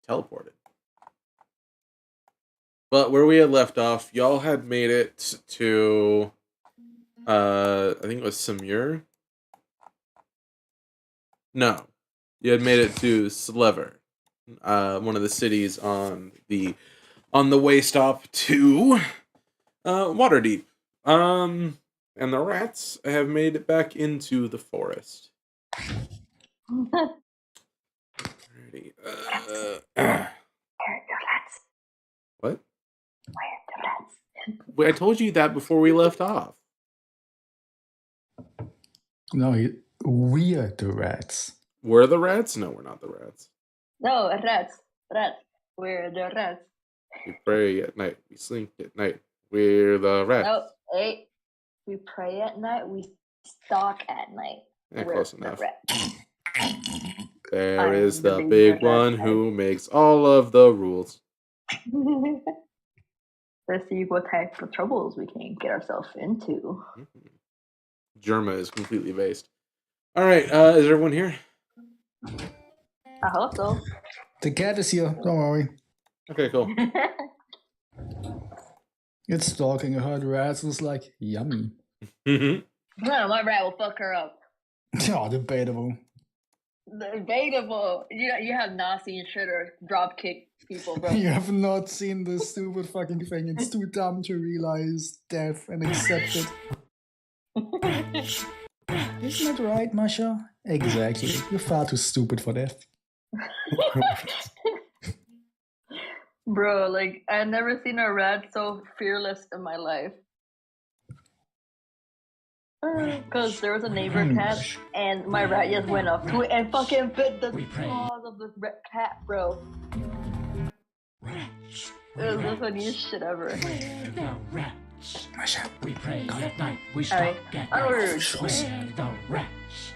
teleported. But where we had left off, y'all had made it to, I think it was Samur? No. You had made it to Slever, one of the cities on the way stop to Waterdeep. And the rats have made it back into the forest. Alrighty. What? Wait, I told you that before we left off. No, we are the rats. We're the rats? No, we're not the rats. No, rats. We're the rats. We pray at night. We sleep at night. We're the rats. No, hey. We pray at night. We stalk at night. Yeah, we're close enough. The rats. There is the big one who makes all of the rules. Let's see what type of troubles we can get ourselves into. Germa is completely based. Alright, is everyone here? I hope so. The cat is here, don't worry. Okay, cool. It's stalking her. The rats was like, yummy. No, my rat will fuck her up. Oh, debatable. Debatable. You have not seen Shredder drop kick people, bro. You have not seen this stupid fucking thing. It's too dumb to realize death and accept it. Isn't it right, Masha? Exactly. You're far too stupid for death. Bro, like, I've never seen a rat so fearless in my life. Because there was a neighbor cat, and my rat just went up to it and fucking bit the paws of the cat, bro. It was the funniest shit ever. Masha, we pray at night, we stalk at night. We're the rats.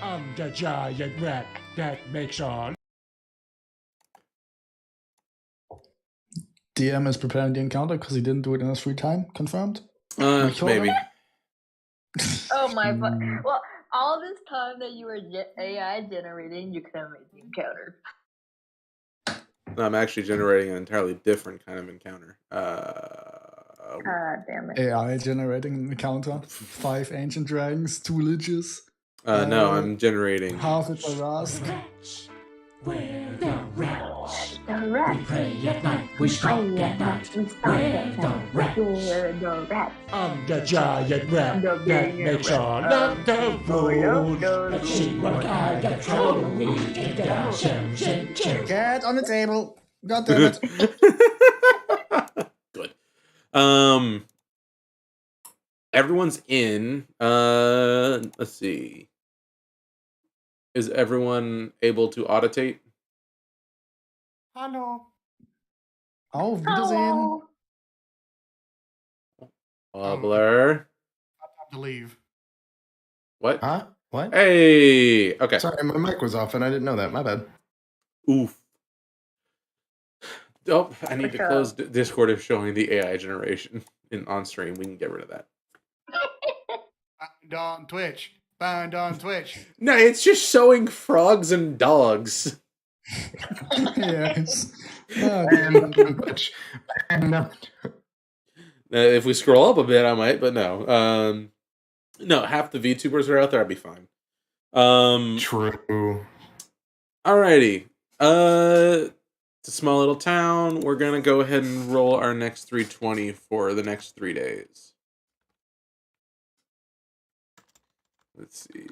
I'm the giant rat that makes all. DM is preparing the encounter because he didn't do it in his free time. Confirmed? Maybe. Oh my fuck. Well, all this time that you were AI generating, you could have made the encounter. No, I'm actually generating an entirely different kind of encounter. God damn it. AI generating an encounter. 5 ancient dragons, 2 liches. No, I'm generating. Half it by Rask. We're the rats. The rats. We pray at night, we stalk at night. We're the rats. We're the rats. I'm the giant rat that makes all of the rules. Let's see what kind of trouble we can get ourselves into. Cat on the table. God damn it. Good. Everyone's in. Let's see. Is everyone able to auditate? Hello. Auf Wiedersehen. Wobbler. I have to leave. What? Huh? What? Hey! Okay. Sorry, my mic was off and I didn't know that. My bad. Oof. Oh, I need to close Discord if showing the AI generation on stream. We can get rid of that. On Twitch. Find on Twitch. No, it's just showing frogs and dogs. Yes. And Twitch. If we scroll up a bit, I might, but no. No, half the VTubers are out there. I'd be fine. True. Alrighty. It's a small little town. We're gonna go ahead and roll our next 320 for the next 3 days. Let's see.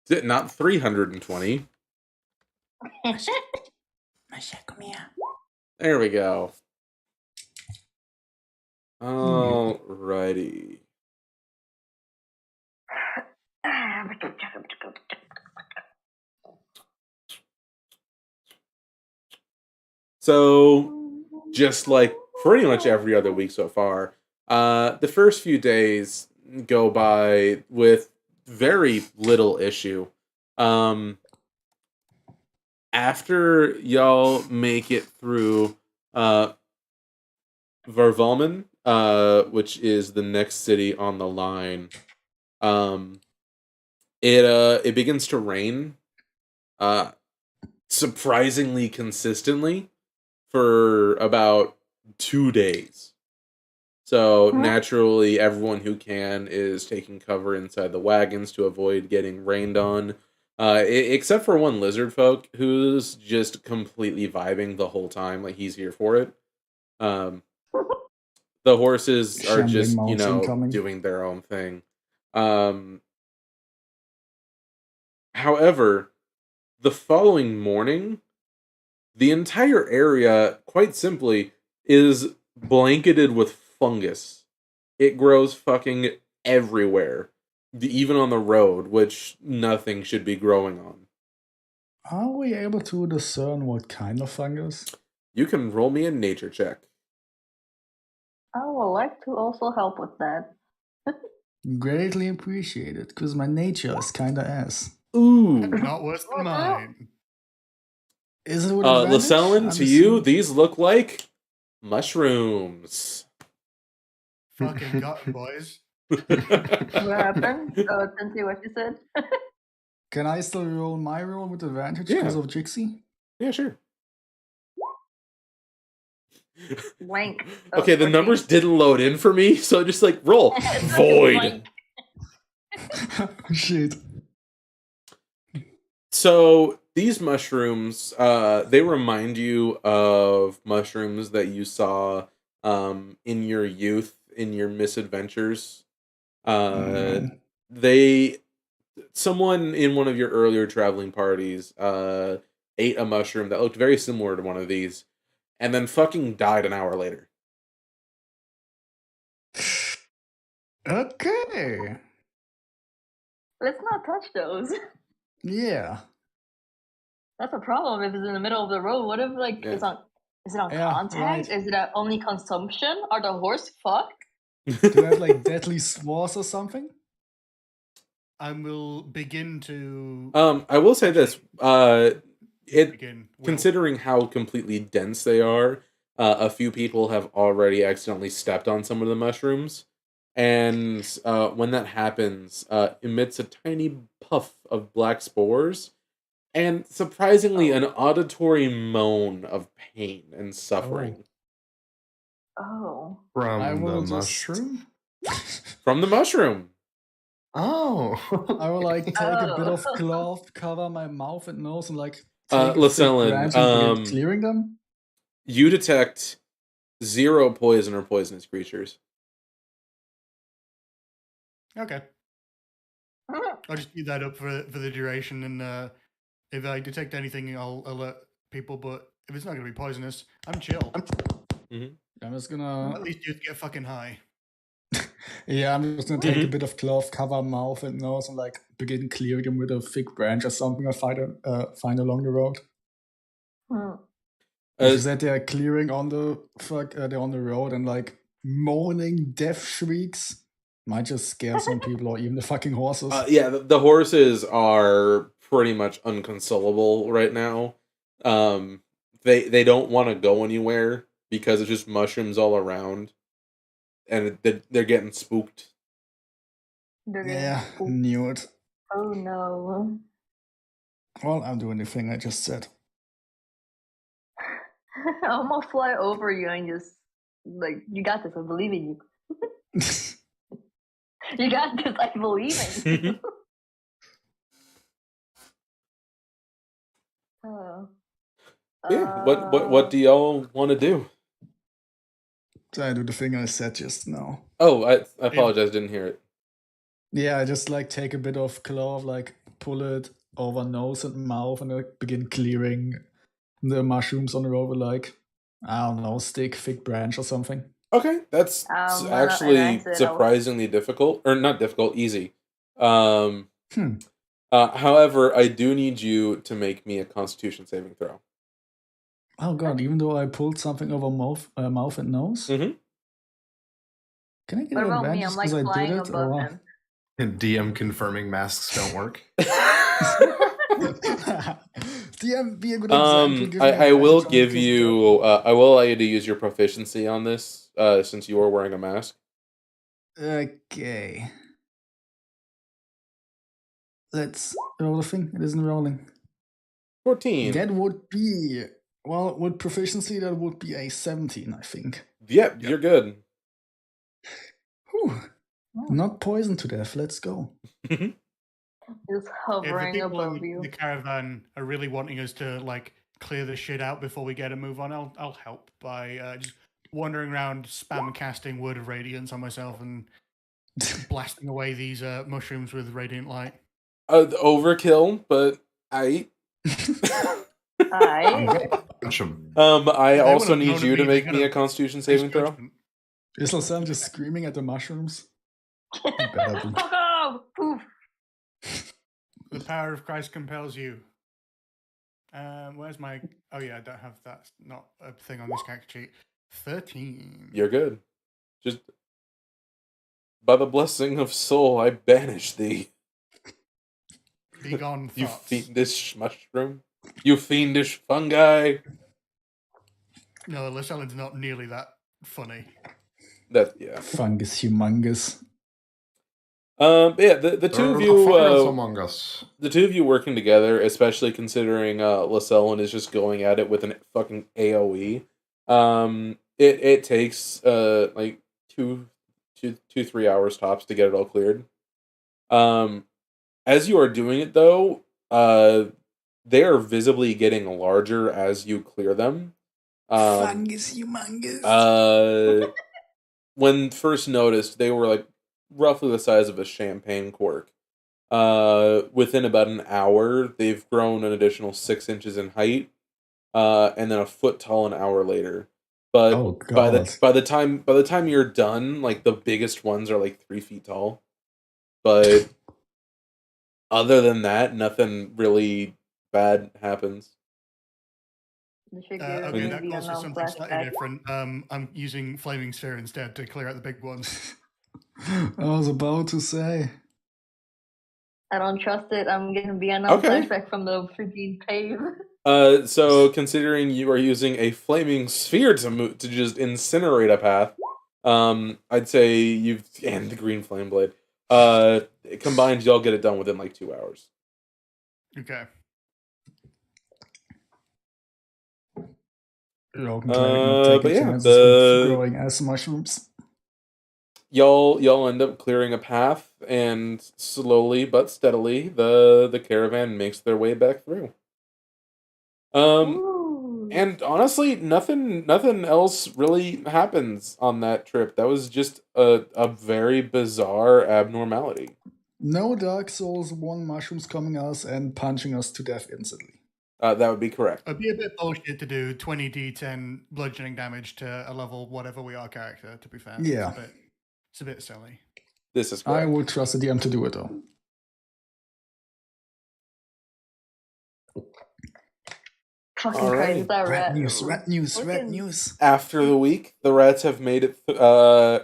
Is it not 320? Masha, come here. There we go. Alrighty. So, just like pretty much every other week so far, the first few days go by with very little issue. After y'all make it through Varvalmen, which is the next city on the line, it begins to rain. surprisingly consistently for about 2 days. So naturally, everyone who can is taking cover inside the wagons to avoid getting rained on. Except for one lizard folk who's just completely vibing the whole time, like he's here for it. Um, the horses are Shambling just, mounts incoming. doing their own thing. However, the following morning, the entire area, quite simply, is blanketed with fungus. It grows fucking everywhere, even on the road, which nothing should be growing on. Are we able to discern what kind of fungus? You can roll me a nature check. I would like to also help with that. Greatly appreciated, because my nature is kinda ass. Ooh. Not worse than mine. Is it with advantage? Lacellan, I'm to you, assuming- these look like mushrooms. Fucking got 'em, boys. What happened? Sensei, what you said? Can I still roll my roll with advantage Yeah. because of Jixie? Yeah, sure. Blank. Okay, the 14. numbers didn't load in for me, so just like roll. Void. Shit. So these mushrooms, they remind you of mushrooms that you saw in your youth, in your misadventures. Someone in one of your earlier traveling parties ate a mushroom that looked very similar to one of these, and then fucking died an hour later. Okay. Let's not touch those. Yeah. That's a problem if it's in the middle of the road. What if like Yeah. is it on Yeah, contact? right. Is it only consumption? Are the horse fucked? Do you have like deadly spores or something? I will begin to I will say this. begin. Considering how completely dense they are, a few people have already accidentally stepped on some of the mushrooms, and when that happens, emits a tiny puff of black spores, and surprisingly, an auditory moan of pain and suffering Oh. From I the will just- mushroom? from the mushroom. Oh. I will like take a bit Oh. of cloth, cover my mouth and nose, and like take a thick Lacellan, branch and begin clearing them. You detect 0 poison or poisonous creatures. Okay. I'll just keep that up for the duration, and if I detect anything, I'll alert people. But if it's not going to be poisonous, I'm chill. I'm just gonna. At least just get fucking high. Yeah, I'm just gonna take a bit of cloth, cover mouth and nose, and like begin clearing them with a thick branch or something I find along the road. If you said they're clearing on the they're on the road and like moaning death shrieks, might just scare some people or even the fucking horses. Yeah, the horses are pretty much unconsolable right now. They don't want to go anywhere because it's just mushrooms all around, and they're getting spooked. Yeah, knew it. Oh no. Well, I'm doing the thing I just said. I'm gonna fly over you and just like you got this. I believe in you. You got this. I believe in you. Oh. Yeah. What do y'all want to do? So I do the thing I said just now. Oh, I apologize. Didn't hear it. Yeah, I just like take a bit of cloth, like pull it over nose and mouth, and like begin clearing the mushrooms on the road with like, I don't know, stick, thick branch or something. Okay, that's actually surprisingly difficult, or not difficult, easy. However, I do need you to make me a Constitution saving throw. Oh god! Even though I pulled something over mouth and nose. Mm-hmm. Can I get What an about me? advantage I'm like because I flying did it? above Or... him. And DM confirming masks don't work. DM, be a good example. Give me I will advantage on give the you. I will allow you to use your proficiency on this, since you are wearing a mask. Okay. Let's roll the thing. It isn't rolling. 14. That would be, well, with proficiency, that would be a 17, I think. Yep, you're good. Whew. Not poisoned to death. Let's go. Just If the hovering people above in you. the caravan are really wanting us to like clear the shit out before we get a move on, I'll help by just wandering around, spam casting Word of Radiance on myself and blasting away these mushrooms with radiant light. Overkill, but I Punch 'em. I They also would've need known you to to be make the me a kind of Constitution Nice saving throw. judgment. Is Lassell just screaming at the mushrooms? You better be. fuck off! Poof. The power of Christ compels you. Where's my? Oh yeah, I don't have that. Not a thing on this character sheet. 13. You're good. Just by the blessing of soul, I banish thee. Begone You thoughts. fiendish mushroom. You fiendish fungi. No, Lacellin's not nearly that funny. Yeah. Fungus humongous. Yeah, the two of you, Among Us. the two of you working together, especially considering Lasellen is just going at it with an fucking AOE. It takes like 3 hours tops to get it all cleared. As you are doing it though, they are visibly getting larger as you clear them. Fungus humongous. When first noticed, they were like roughly the size of a champagne cork. Within about an hour, they've grown an additional 6 inches in height, and then a foot tall an hour later. But Oh, by God. the time you're done, like the biggest ones are like 3 feet tall. But other than that, nothing really bad happens. Okay, Okay, that calls for something slightly different. I'm using Flaming Sphere instead to clear out the big ones. I was about to say. I don't trust it. I'm gonna be a non Okay. flashback from the freaking cave. So considering you are using a flaming sphere to just incinerate a path, I'd say and the green flame blade. Combined, y'all get it done within like 2 hours. Okay. Rogue taking but yeah, chances with growing as mushrooms. Y'all end up clearing a path, and slowly but steadily, the caravan makes their way back through. Ooh. And honestly, nothing else really happens on that trip. That was just a very bizarre abnormality. No Dark Souls 1 mushrooms coming us and punching us to death instantly. That would be correct. It'd be a bit bullshit to do 20d10 bludgeoning damage to a level whatever we are character, to be fair. Yeah. It's a bit silly. This is I correct. would trust the DM to do it though. Fucking All right. Christ, that rat. Rat news. Looking- After the week, the rats have made it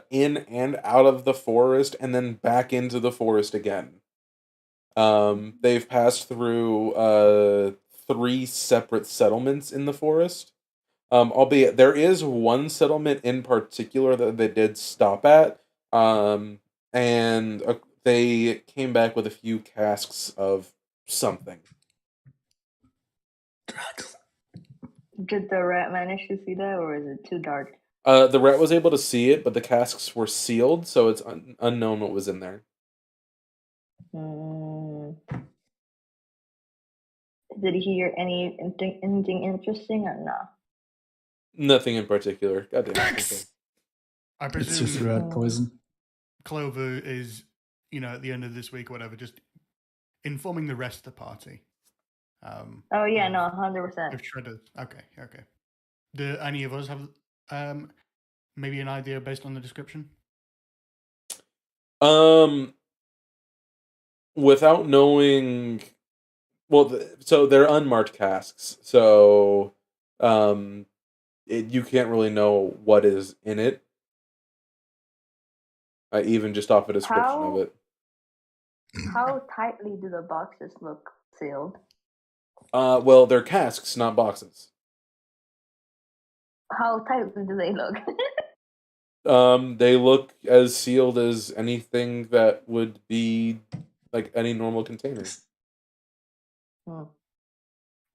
in and out of the forest, and then back into the forest again. They've passed through 3 separate settlements in the forest. Albeit there is one settlement in particular that they did stop at. And they came back with a few casks of something. Drugs. Did the rat manage to see that, or is it too dark? The rat was able to see it, but the casks were sealed, so it's unknown what was in there. Did he hear anything interesting or no? Nothing in particular. Goddamn. Okay. I It's just presume rat poison. Clover is, at the end of this week or whatever, just informing the rest of the party. Oh yeah, of- no, 100%. Of Shredders. Okay. Do any of us have maybe an idea based on the description? Without knowing, well, so they're unmarked casks, so you can't really know what is in it, even just off a description of it. How tightly do the boxes look sealed? Well, they're casks, not boxes. How tightly do they look? They look as sealed as anything that would be like any normal container.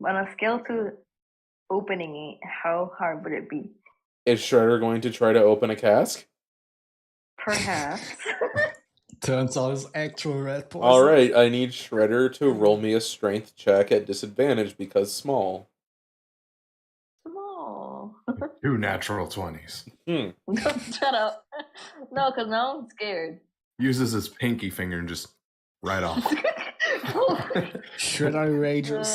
On a scale to opening it, how hard would it be? Is Shredder going to try to open a cask? Perhaps. Turns out it's actual red poison. All right, I need Shredder to roll me a strength check at disadvantage because small. Small. 2 natural 20s. Shut up. No, because now I'm scared. Uses his pinky finger and just right off. Shredder rages.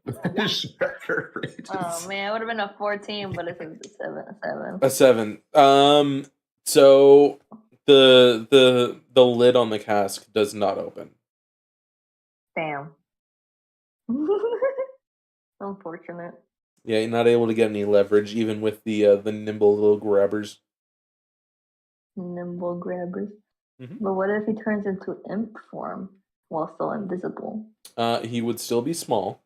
Shredder rages. Oh man, it would have been a 14, but it's a 7. A 7. So the lid on the cask does not open. Damn. Unfortunate. Yeah, you're not able to get any leverage even with the nimble little grabbers. Nimble grabbers. Mhm. But what if he turns into imp form while still invisible? He would still be small.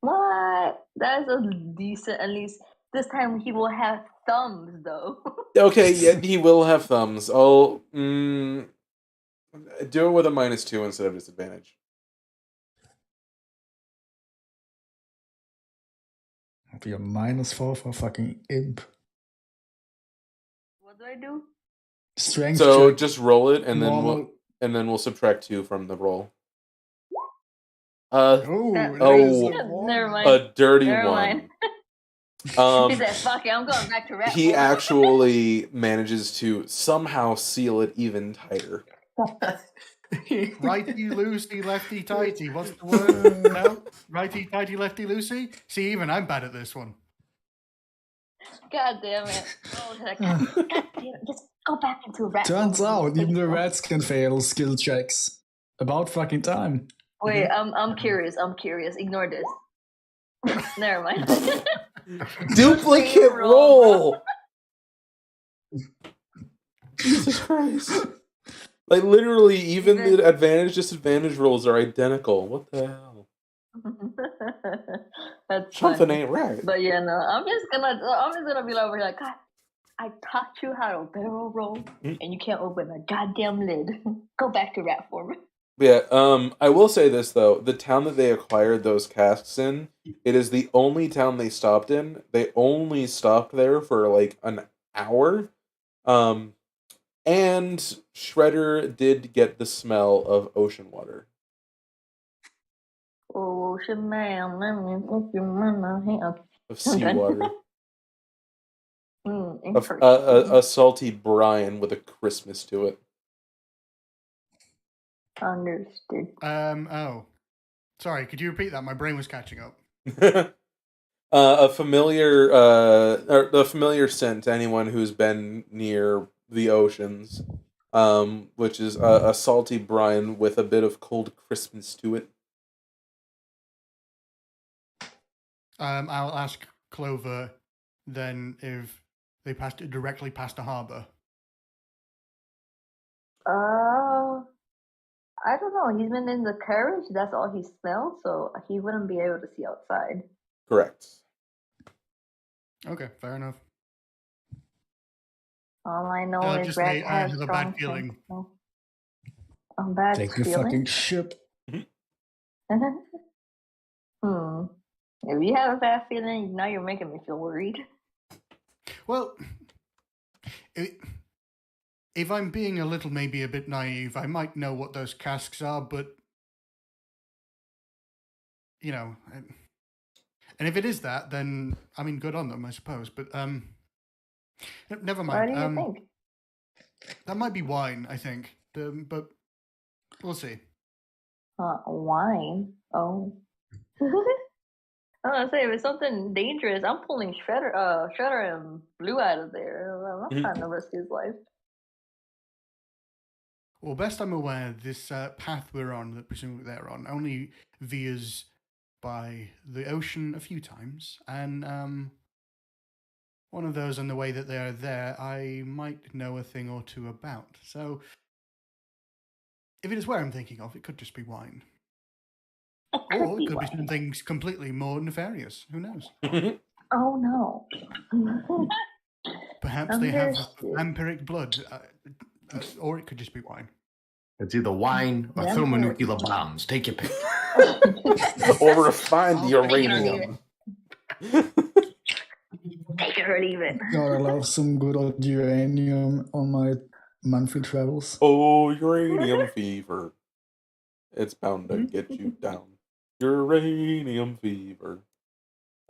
What? That's a decent. At least this time he will have thumbs, though. Okay, yeah, he will have thumbs. I'll do it with a -2 instead of disadvantage. Be a -4 for fucking imp. What do I do? Strength So check. just roll it, and Normal. then we'll subtract 2 from the roll. Oh, That- that is a Yeah, one. never mind. A dirty Never one. mind. He said, "Fuck it, I'm going back to rap." He actually manages to somehow seal it even tighter. Righty loosey, lefty tighty. What's the word? No? Righty tighty, lefty loosey? See, even I'm bad at this one. God damn it! Oh, God damn it! Just go back into rap. Turns out even the rats can fail skill checks. About fucking time. Wait, I'm curious. I'm curious. Ignore this. Never mind. Duplicate roll! Jesus Christ. Like, literally, even the advantage-disadvantage rolls are identical. What the hell? That's Something funny. ain't right. But yeah, no, I'm just gonna be over here like, God, I taught you how to barrel roll, and you can't open a goddamn lid. Go back to rap form. Yeah, I will say this, though. The town that they acquired those casks in, it is the only town they stopped in. They only stopped there for, like, an hour. And Shredder did get the smell of ocean water. Ocean man, let me put you in my hand. Of seawater. Interesting. A salty brine with a crispness to it. Understood. Oh. Sorry, could you repeat that? My brain was catching up. A familiar scent to anyone who's been near the oceans, which is a salty brine with a bit of cold crispness to it. I'll ask Clover then if they passed it directly past a harbour. I don't know. He's been in the carriage. That's all he smelled, so he wouldn't be able to see outside. Correct. Okay, fair enough. All I know is just Rat say, I has have a strong bad feeling. sense of smell. A bad Take the feeling? fucking ship. If you have a bad feeling, now you're making me feel worried. Well, if I'm being maybe a bit naive, I might know what those casks are, but, you know, and if it is that, then, I mean, good on them, I suppose, but, never mind. What do you think? That might be wine, I think, but we'll see. Wine? Oh. I was gonna say, if it's something dangerous, I'm pulling Shredder and Blue out of there. I'm not trying to risk his life. Well, best I'm aware, this path we're on, that presumably they're on, only veers by the ocean a few times, and one of those on the way that they are there, I might know a thing or two about. So, if it is where I'm thinking of, it could just be wine. Or it could be something completely more nefarious. Who knows? Oh no. Perhaps they have vampiric blood, or it could just be wine. It's either wine or Yeah. thermonuclear bombs. Take your pick. Or refined Take it or leave uranium. Take it or leave it. God, I love some good old uranium on my monthly travels. Oh, uranium fever. It's bound to get you down. Uranium fever.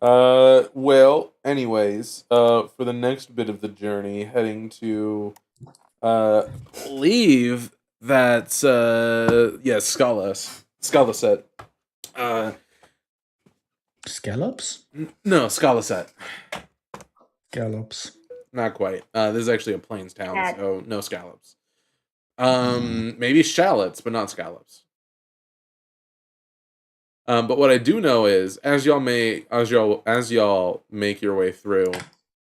Well, anyways, for the next bit of the journey, heading to, believe that's, Scala set. Scallops? No, Scala set. Scallops. Not quite. This is actually a plains town, Cat. so no scallops. Maybe shallots, but not scallops. But what I do know is, as y'all make your way through,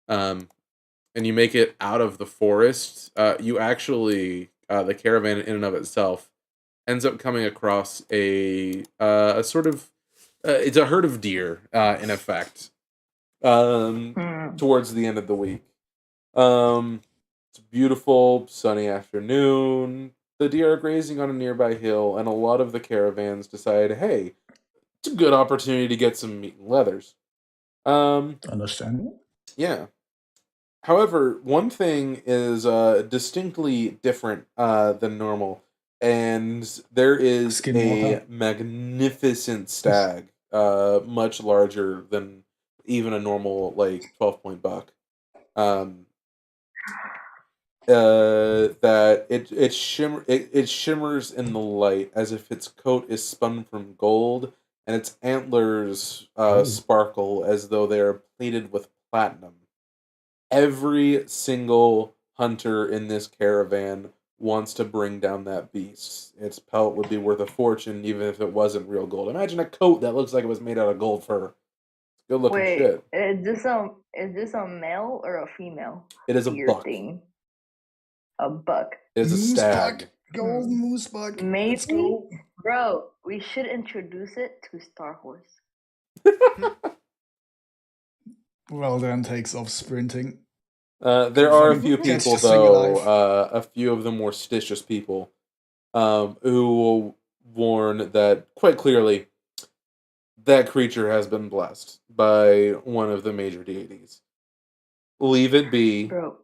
and you make it out of the forest, you actually, the caravan in and of itself ends up coming across a sort of, it's a herd of deer, in effect, towards the end of the week. It's a beautiful sunny afternoon. The deer are grazing on a nearby hill, and a lot of the caravans decide, hey, it's a good opportunity to get some meat and leathers. Understandable. Yeah. However, one thing is distinctly different than normal, and there is a Skinwalker. magnificent stag, much larger than even a normal 12-point buck. That it shimmers in the light as if its coat is spun from gold, and its antlers sparkle as though they are plated with platinum. Every single hunter in this caravan wants to bring down that beast. Its pelt would be worth a fortune even if it wasn't real gold. Imagine a coat that looks like it was made out of gold fur. Good looking Wait, shit. is this a male or a female? It is a deer buck. thing? A buck. It is a Moose stag. buck. Golden moose buck. Let's Maybe, go. bro. We should introduce it to Star Horse. Well, then takes off sprinting. There are a few Gets people, to sing alive. though, a few of the more stitious people, who will warn that quite clearly that creature has been blessed by one of the major deities. Leave it be, Bro,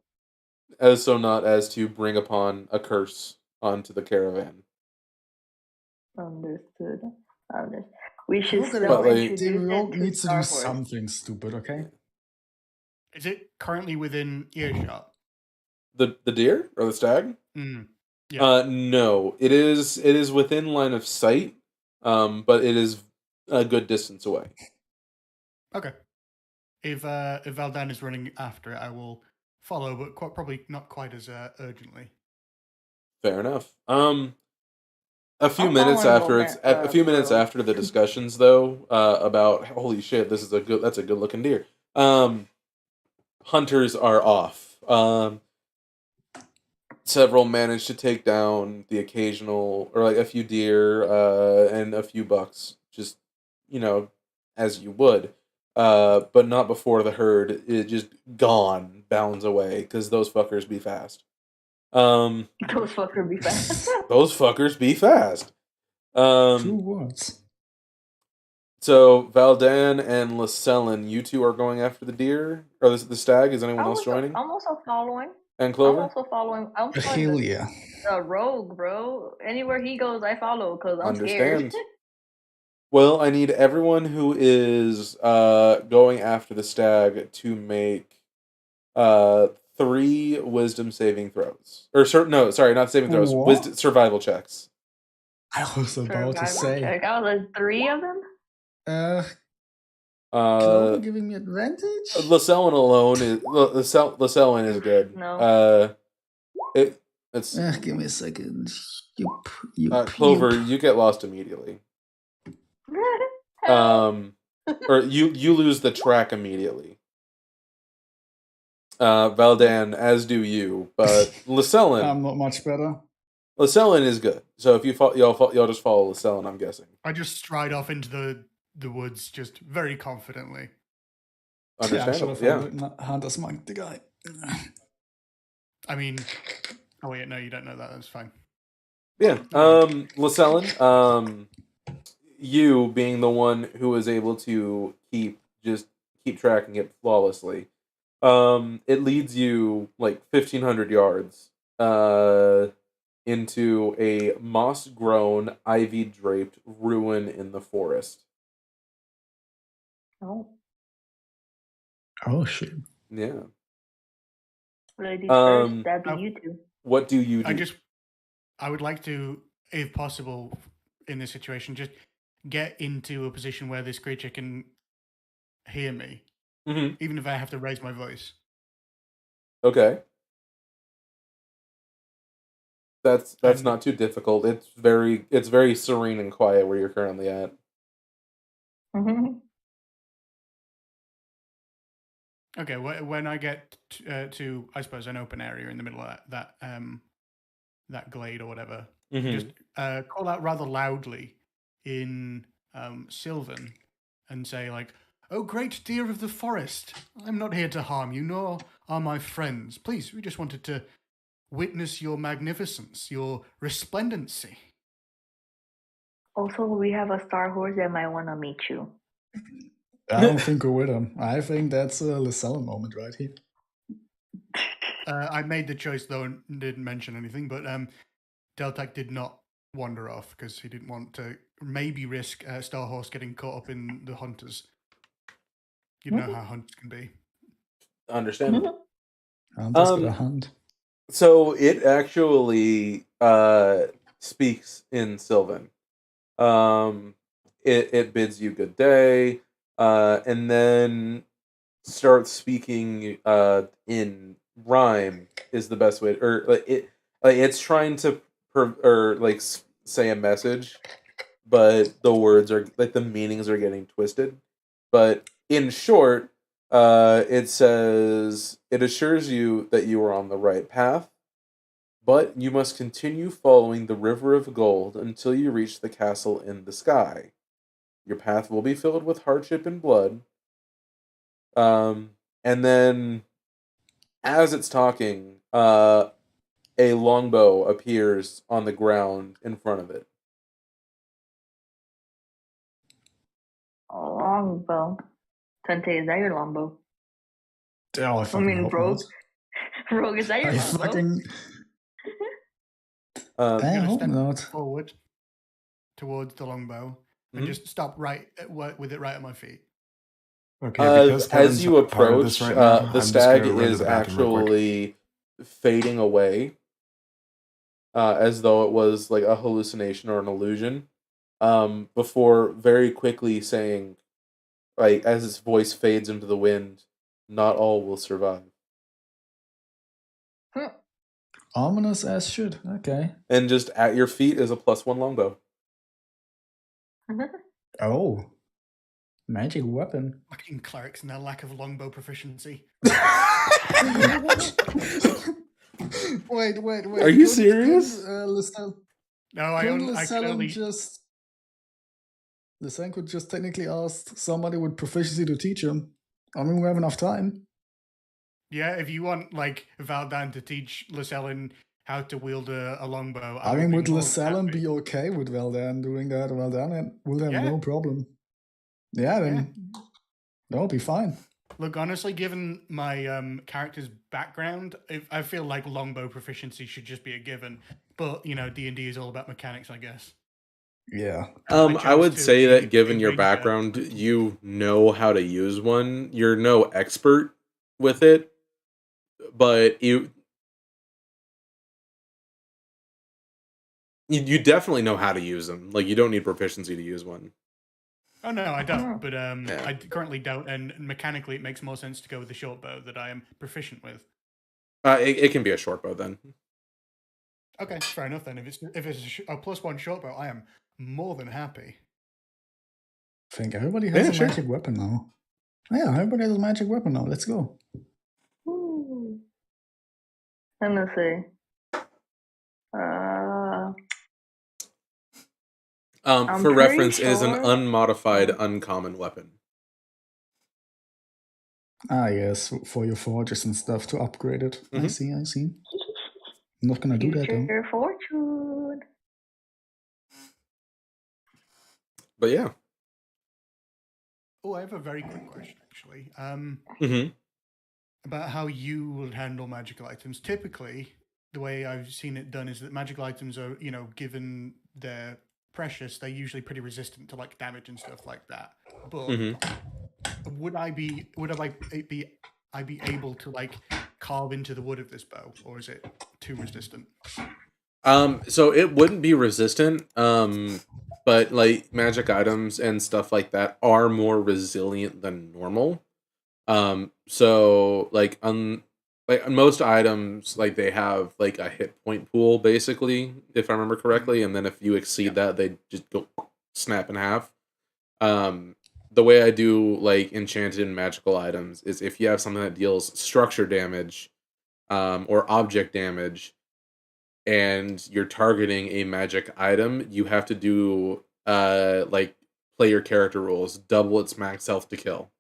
as so not as to bring upon a curse onto the caravan. understood. We should Look at still it. introduce The it world to needs to Star do Horse. something stupid, okay? Is it currently within earshot? The deer or the stag? Yeah. No, it is within line of sight, but it is a good distance away. Okay. If Valdan is running after it, I will follow, but probably not quite as urgently. Fair enough. A few I'm minutes following after the discussions, though, about holy shit, that's a good looking deer. Hunters are off. Several manage to take down the occasional, or a few deer, and a few bucks, just, as you would. But not before the herd is just gone, bounds away, because those fuckers be fast. Those fuckers be fast. Those fuckers be fast. 2 words. So Valdan and Lasellen, you two are going after the deer or the stag. Is anyone else joining? I'm also following. And Clover. I'm also following. I'm Hell following yeah. the rogue, bro. Anywhere he goes, I follow because I'm Understand. scared. Well, I need everyone who is going after the stag to make 3 wisdom saving throws. Not saving throws. What? Survival checks. I was about to say. Check. I was like 3 of them. Clover giving me advantage? Lasellen alone is Lasellen is good. No. It's Give me a second. Clover, you get lost immediately. Or you lose the track immediately. Valdan, as do you, but Lasellen. I'm not much better. Lasellen is good. So if y'all just follow Lasellen, I'm guessing. I just stride off into the woods, just very confidently. Understandable. Yeah, I should have Hunter's Monk, the guy. I mean, oh wait, no, you don't know that. That's fine. Yeah. Lasellen, you being the one who was able to keep tracking it flawlessly. It leads you like 1,500 yards into a moss-grown, ivy-draped ruin in the forest. Oh, Oh shit. Yeah. ladies first, Um, that'd be you two. What do you do? I would like to, if possible, in this situation, just get into a position where this creature can hear me, Mhm. even if I have to raise my voice. Okay. That's And- not too difficult. It's very serene and quiet where you're currently at. Mhm. Okay, when I get to, I suppose, an open area in the middle of that glade or whatever, just call out rather loudly in Sylvan and say like, "Oh, great deer of the forest! I'm not here to harm you, nor are my friends. Please, we just wanted to witness your magnificence, your resplendency." Also, we have a star horse that might want to meet you. I don't think we're with him. I think that's a Lasella moment right here. I made the choice though and didn't mention anything, but Deltak did not wander off because he didn't want to maybe risk Starhorse getting caught up in the hunters. You know how hunters can be. Understandable. I'm just gonna hunt. So it actually speaks in Sylvan. It bids you good day, and then starts speaking in rhyme is the best way, or it's trying to say a message, but the words are like the meanings are getting twisted. But in short, it says it assures you that you are on the right path, but you must continue following the river of gold until you reach the castle in the sky. Your path will be filled with hardship and blood. And then, as it's talking, a longbow appears on the ground in front of it. A longbow. Tente, is that your longbow? Oh, I fucking hope Rogue. not. Rogue, is that your I longbow? fucking. I I'm gonna hope step not. forward towards the longbow and just stop right with it right at my feet. Okay, because As Kevin's you not part of approach, this right now, the I'm just stag gonna run to is the bathroom real quick. actually fading away, as though it was like a hallucination or an illusion. Before very quickly saying, like as its voice fades into the wind, "Not all will survive." Ominous as shit. Okay. And just at your feet is a +1 longbow. Oh. Magic weapon. Fucking clerics and their lack of longbow proficiency. Wait. Are you serious? No, I can only. Lisanne could just technically ask somebody with proficiency to teach him. I mean, we have enough time. Yeah, if you want like Valdan to teach Lasellen how to wield a longbow, I mean, would more than Lasellen happy. be okay with Valdan doing that? Valdan will have no problem. Yeah, then that'll be fine. Look, honestly, given my character's background, I feel like longbow proficiency should just be a given. But D&D is all about mechanics, I guess. Yeah. I would say that given your background, you know how to use one. You're no expert with it, but you definitely know how to use them. Like, you don't need proficiency to use one. Oh no, I don't. But I currently don't, and mechanically, it makes more sense to go with the short bow that I am proficient with. It can be a short bow then. Okay, fair enough then. If it's a +1 short bow, I am more than happy. I think everybody has a magic weapon now. Yeah, everybody has a magic weapon now. Let's go. Ooh. Let me see. For reference, it is an unmodified uncommon weapon. Ah, yes, for your forges and stuff to upgrade it. I see. I'm not gonna do that though. Your fortune. But yeah. Oh, I have a very quick question, actually. Mm-hmm. About how you would handle magical items. Typically, the way I've seen it done is that magical items are, given they're precious, they're usually pretty resistant to like damage and stuff like that. But Mm-hmm. would I be able to like carve into the wood of this bow, or is it too resistant? So it wouldn't be resistant. But like magic items and stuff like that are more resilient than normal. So like like most items, like they have like a hit point pool basically, if I remember correctly, and then if you exceed that, they just go snap in half. The way I do like enchanted and magical items is if you have something that deals structure damage, or object damage, and you're targeting a magic item, you have to do like play your character rules, double its max health to kill.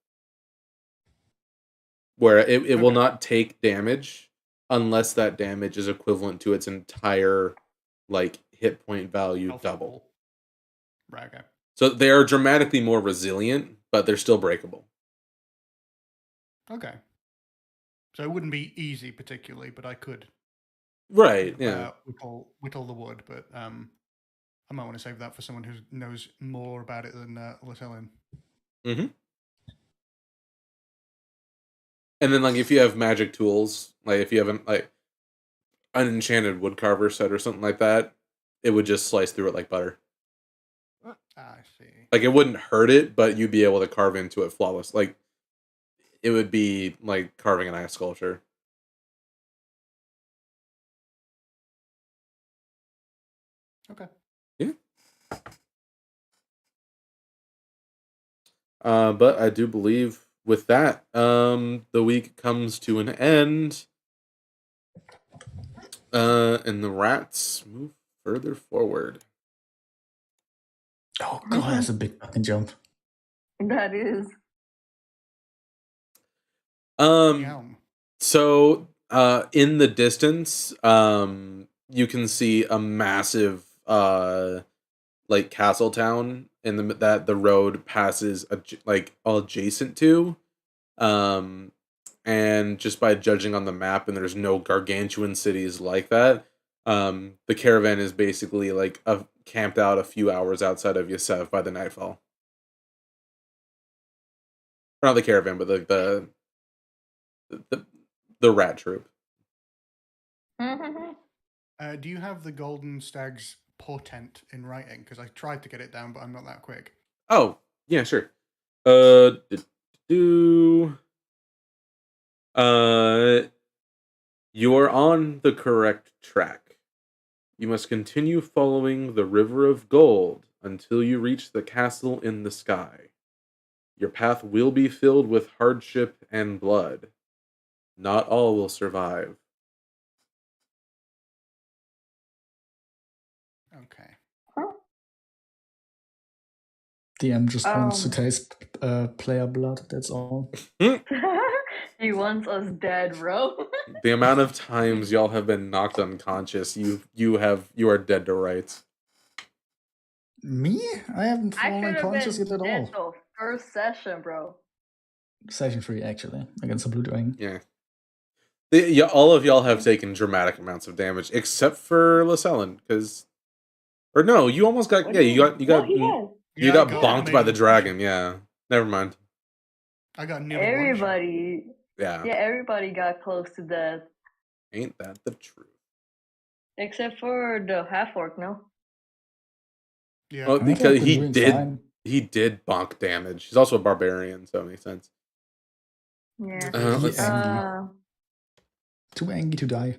Where it will not take damage unless that damage is equivalent to its entire like hit point value Health double. pool. Right, okay. So they are dramatically more resilient, but they're still breakable. Okay. So it wouldn't be easy particularly, but I could Right, yeah. whittle the wood, but I might want to save that for someone who knows more about it than Latellin. Mm-hmm. And then like if you have magic tools, like if you have an enchanted woodcarver set or something like that, it would just slice through it like butter. I see. Like it wouldn't hurt it, but you'd be able to carve into it flawless. Like it would be like carving an ice sculpture. Okay. Yeah. But I do believe with that, the week comes to an end. And the rats move further forward. Oh god, that's a big fucking jump. That is. Yum. So in the distance, you can see a massive like castle town that the road passes like adjacent to. And just by judging on the map, and there's no gargantuan cities like that, the caravan is basically like camped out a few hours outside of Yosef by the nightfall. Not the caravan, but the rat troop. Do you have the Golden Stag's portent in writing? Because I tried to get it down, but I'm not that quick. Oh, yeah, sure. You're on the correct track. You must continue following the river of gold until you reach the castle in the sky. Your path will be filled with hardship and blood. Not all will survive. Okay. DM just wants to taste player blood, that's all. He wants us dead, bro. The amount of times y'all have been knocked unconscious, you are dead to rights. Me? I haven't fallen unconscious yet at all. The first session, bro. Session 3, actually, against the Blue Dragon. Yeah. All of y'all have taken dramatic amounts of damage, except for Lasellin, because, or no, you almost got. You got bonked by the dragon. Yeah, never mind. I got nearly everybody. Yeah, everybody got close to death. Ain't that the truth? Except for the half orc, no. Yeah, well, because he did bonk damage. He's also a barbarian, so it makes sense. Yeah. Too angry to die.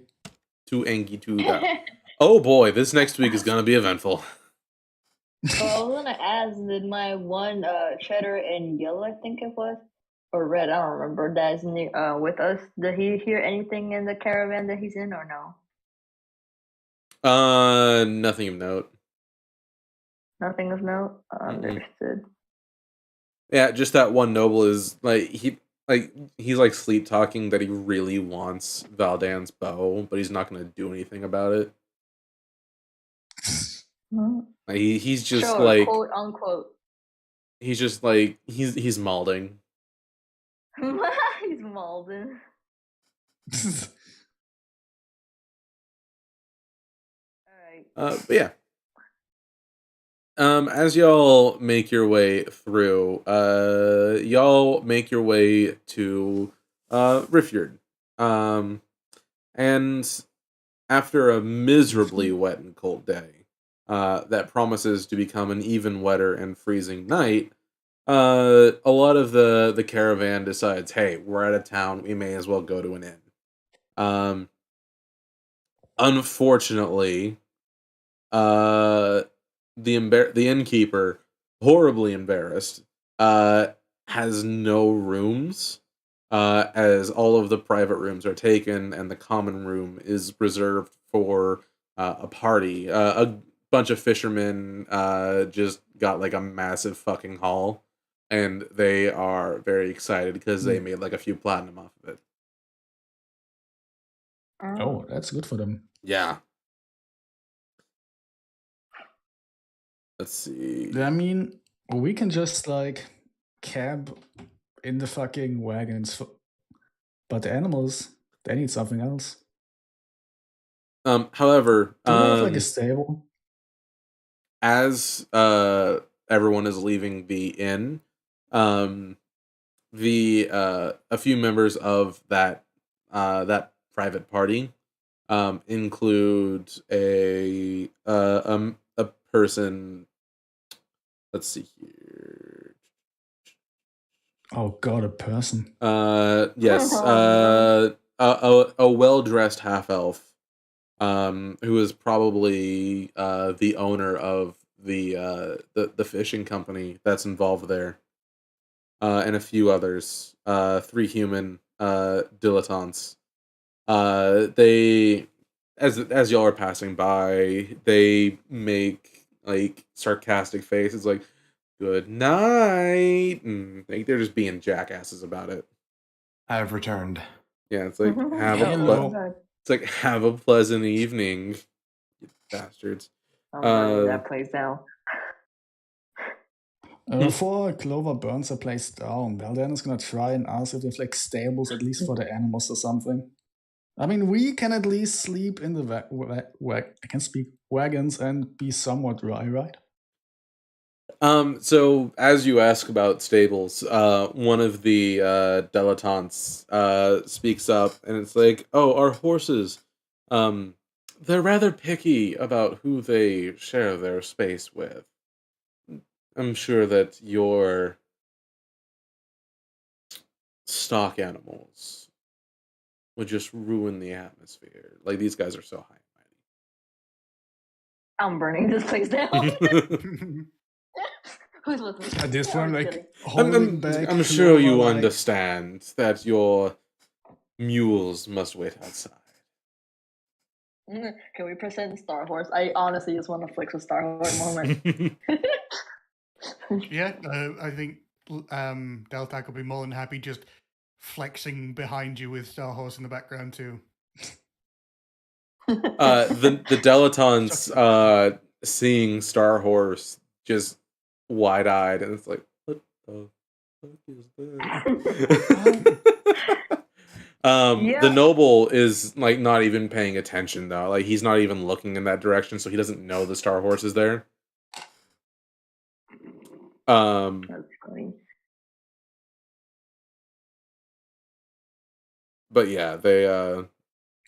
Too angry to die. Oh boy, this next week is gonna be eventful. I was gonna ask, did my one cheddar and yellow, I think it was, or red, I don't remember, that's with us, did he hear anything in the caravan that he's in or no? Nothing of note. Nothing of note? Understood. Yeah, just that one noble is he's like sleep talking that he really wants Valdan's bow, but he's not gonna do anything about it. He's just quote unquote he's just like he's malding. He's Malden. Alright. But yeah. As y'all make your way through, y'all make your way to Riffyard. And after a miserably wet and cold day, that promises to become an even wetter and freezing night, a lot of the caravan decides, hey, we're out of town, we may as well go to an inn. Unfortunately, the innkeeper, horribly embarrassed, has no rooms, as all of the private rooms are taken, and the common room is reserved for a party. A bunch of fishermen just got like a massive fucking haul, and they are very excited because they made like a few platinum off of it. Oh, that's good for them. Yeah. Let's see. I mean, we can just like camp in the fucking wagons, but the animals, they need something else. However, Do we have like a stable? as everyone is leaving the inn, a few members of that private party include a person. Let's see here. Oh god, a person. Yes. Oh, A well-dressed half-elf, who is probably the owner of the fishing company that's involved there, and a few others. 3 human dilettantes. They, as y'all are passing by, they make like sarcastic faces, like "Good night," and like they're just being jackasses about it. I have returned. Yeah, it's like Hello. it's like have a pleasant evening, you bastards. I'm burning that place down. Before Clover burns a place down, Beldan is gonna try and ask if there's like stables at least for the animals or something. I mean, we can at least sleep in the I can speak wagons and be somewhat dry, right? So as you ask about stables, one of the dilettantes speaks up, and it's like, "Oh, our horses. They're rather picky about who they share their space with. I'm sure that your stock animals would just ruin the atmosphere. Like, these guys are so high I'm burning this place down. and mighty." Who's listening? At this point, I'm like kidding. holding back. I'm sure you Clover, like, understand that your mules must wait outside. Can we present Star Horse? I honestly just want to flex a Star Horse moment. Yeah, I think Delta could be more than happy just flexing behind you with Star Horse in the background too. The dilettantes seeing Star Horse just wide-eyed, and it's like, what the fuck is this? Yeah. The noble is like not even paying attention though. Like, he's not even looking in that direction, so he doesn't know the Star Horse is there. That's funny. But yeah, they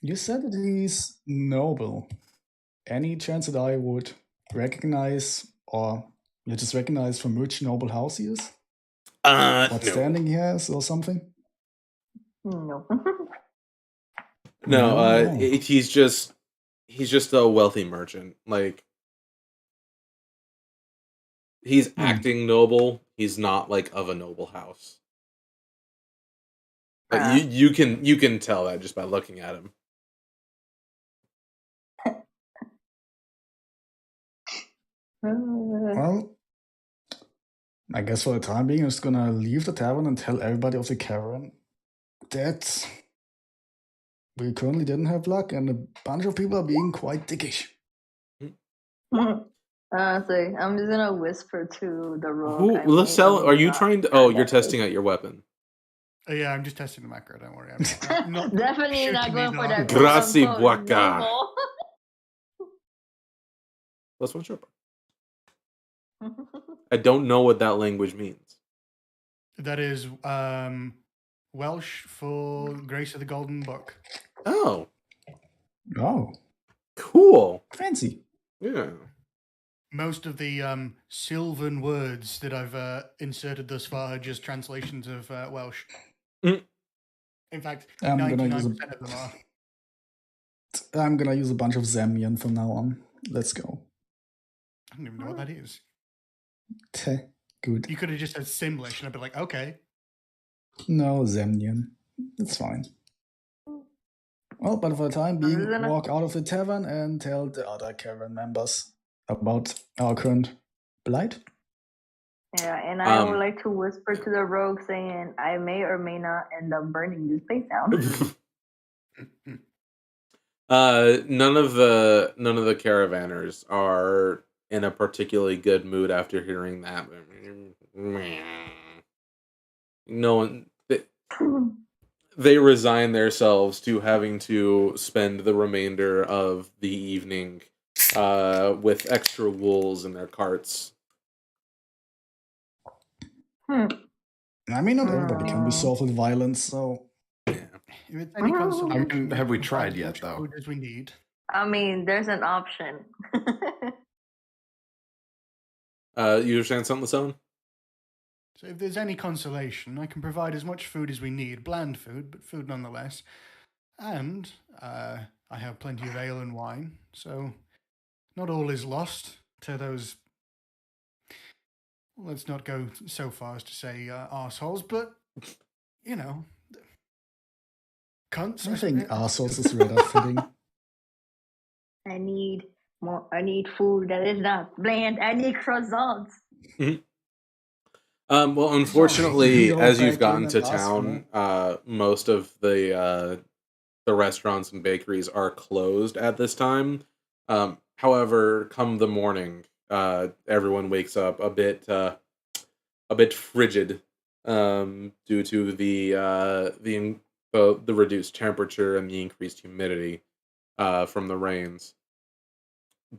you said that he's noble. Any chance that I would recognize, or you just recognize from which noble house he is? What no. standing he has or something? No. No, he's just a wealthy merchant. Like, he's acting noble. He's not like of a noble house. Like, you can tell that just by looking at him. Well, I guess for the time being, I'm just gonna leave the tavern and tell everybody of the caravan that we currently didn't have luck, and a bunch of people are being quite dickish. Honestly, I'm just gonna whisper to the rogue. Who? I may or Lissel, may are you not trying to? turn Oh, you're that way. testing out your weapon. Yeah, I'm just testing the macro. Don't worry. I'm not Definitely shooting not going these for off. that Grazie, quote-unquote buacca. normal. Plus one sharper. I don't know what that language means. That is Welsh for Grace of the Golden Book. Oh, Oh, cool. fancy. Yeah. Most of the Sylvan words that I've inserted thus far are just translations of Welsh. Mm. In fact, I'm gonna 99% of them are. I'm gonna use a bunch of Zambian from now on. Let's go. I don't even know what that is. Teh, good. You could have just said Simlish, and I'd be like, okay. No, Zambian. It's fine. Well, but for the time being, walk out of the tavern and tell the other caravan members about our current plight. Yeah, and I would like to whisper to the rogue saying I may or may not end up burning this place down. None of the caravanners are in a particularly good mood after hearing that. No one. They resign themselves to having to spend the remainder of the evening with extra wools in their carts. I mean, not everybody can be solved with violence, so... Yeah. If it's any consolation, have we can tried find as yet, much though? food as we need. I mean, there's an option. You understand something, Son? So if there's any consolation, I can provide as much food as we need. Bland food, but food nonetheless. And I have plenty of ale and wine, so not all is lost to those... Let's not go so far as to say arseholes, but, you know... Cunts, I think arseholes is rather fitting. I need more. I need food that is not bland. I need croissants. Well, unfortunately, Sorry. as Go you've back gotten in to and ask town, most of the restaurants and bakeries are closed at this time. However, come the morning, everyone wakes up a bit frigid due to the reduced temperature and the increased humidity from the rains.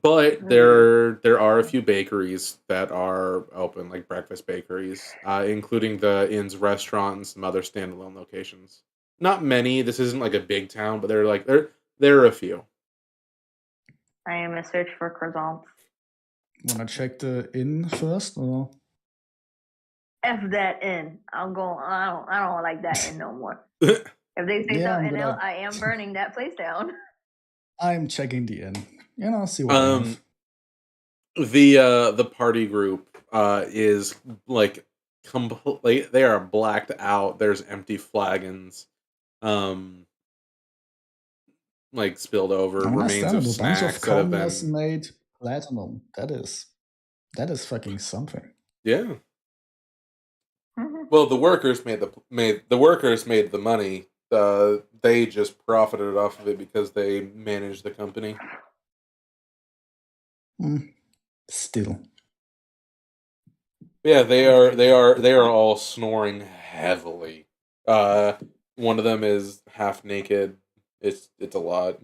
But there are a few bakeries that are open, like breakfast bakeries, including the inn's restaurant and some other standalone locations. Not many. This isn't like a big town, but there are a few. I am in search for croissants. Wanna check the inn first, or? F that inn. I'm going. I don't like that inn no more. If they say Yeah, something else, I am burning that place down. I'm checking the inn. See what the party group is like completely. They are blacked out. There's empty flagons, like spilled over remains of snacks bunch of that have commoners been made platinum. That is fucking something. Yeah. Well, the workers made the money. They just profited off of it because they managed the company. Still. Yeah, they are all snoring heavily. One of them is half naked. It's a lot.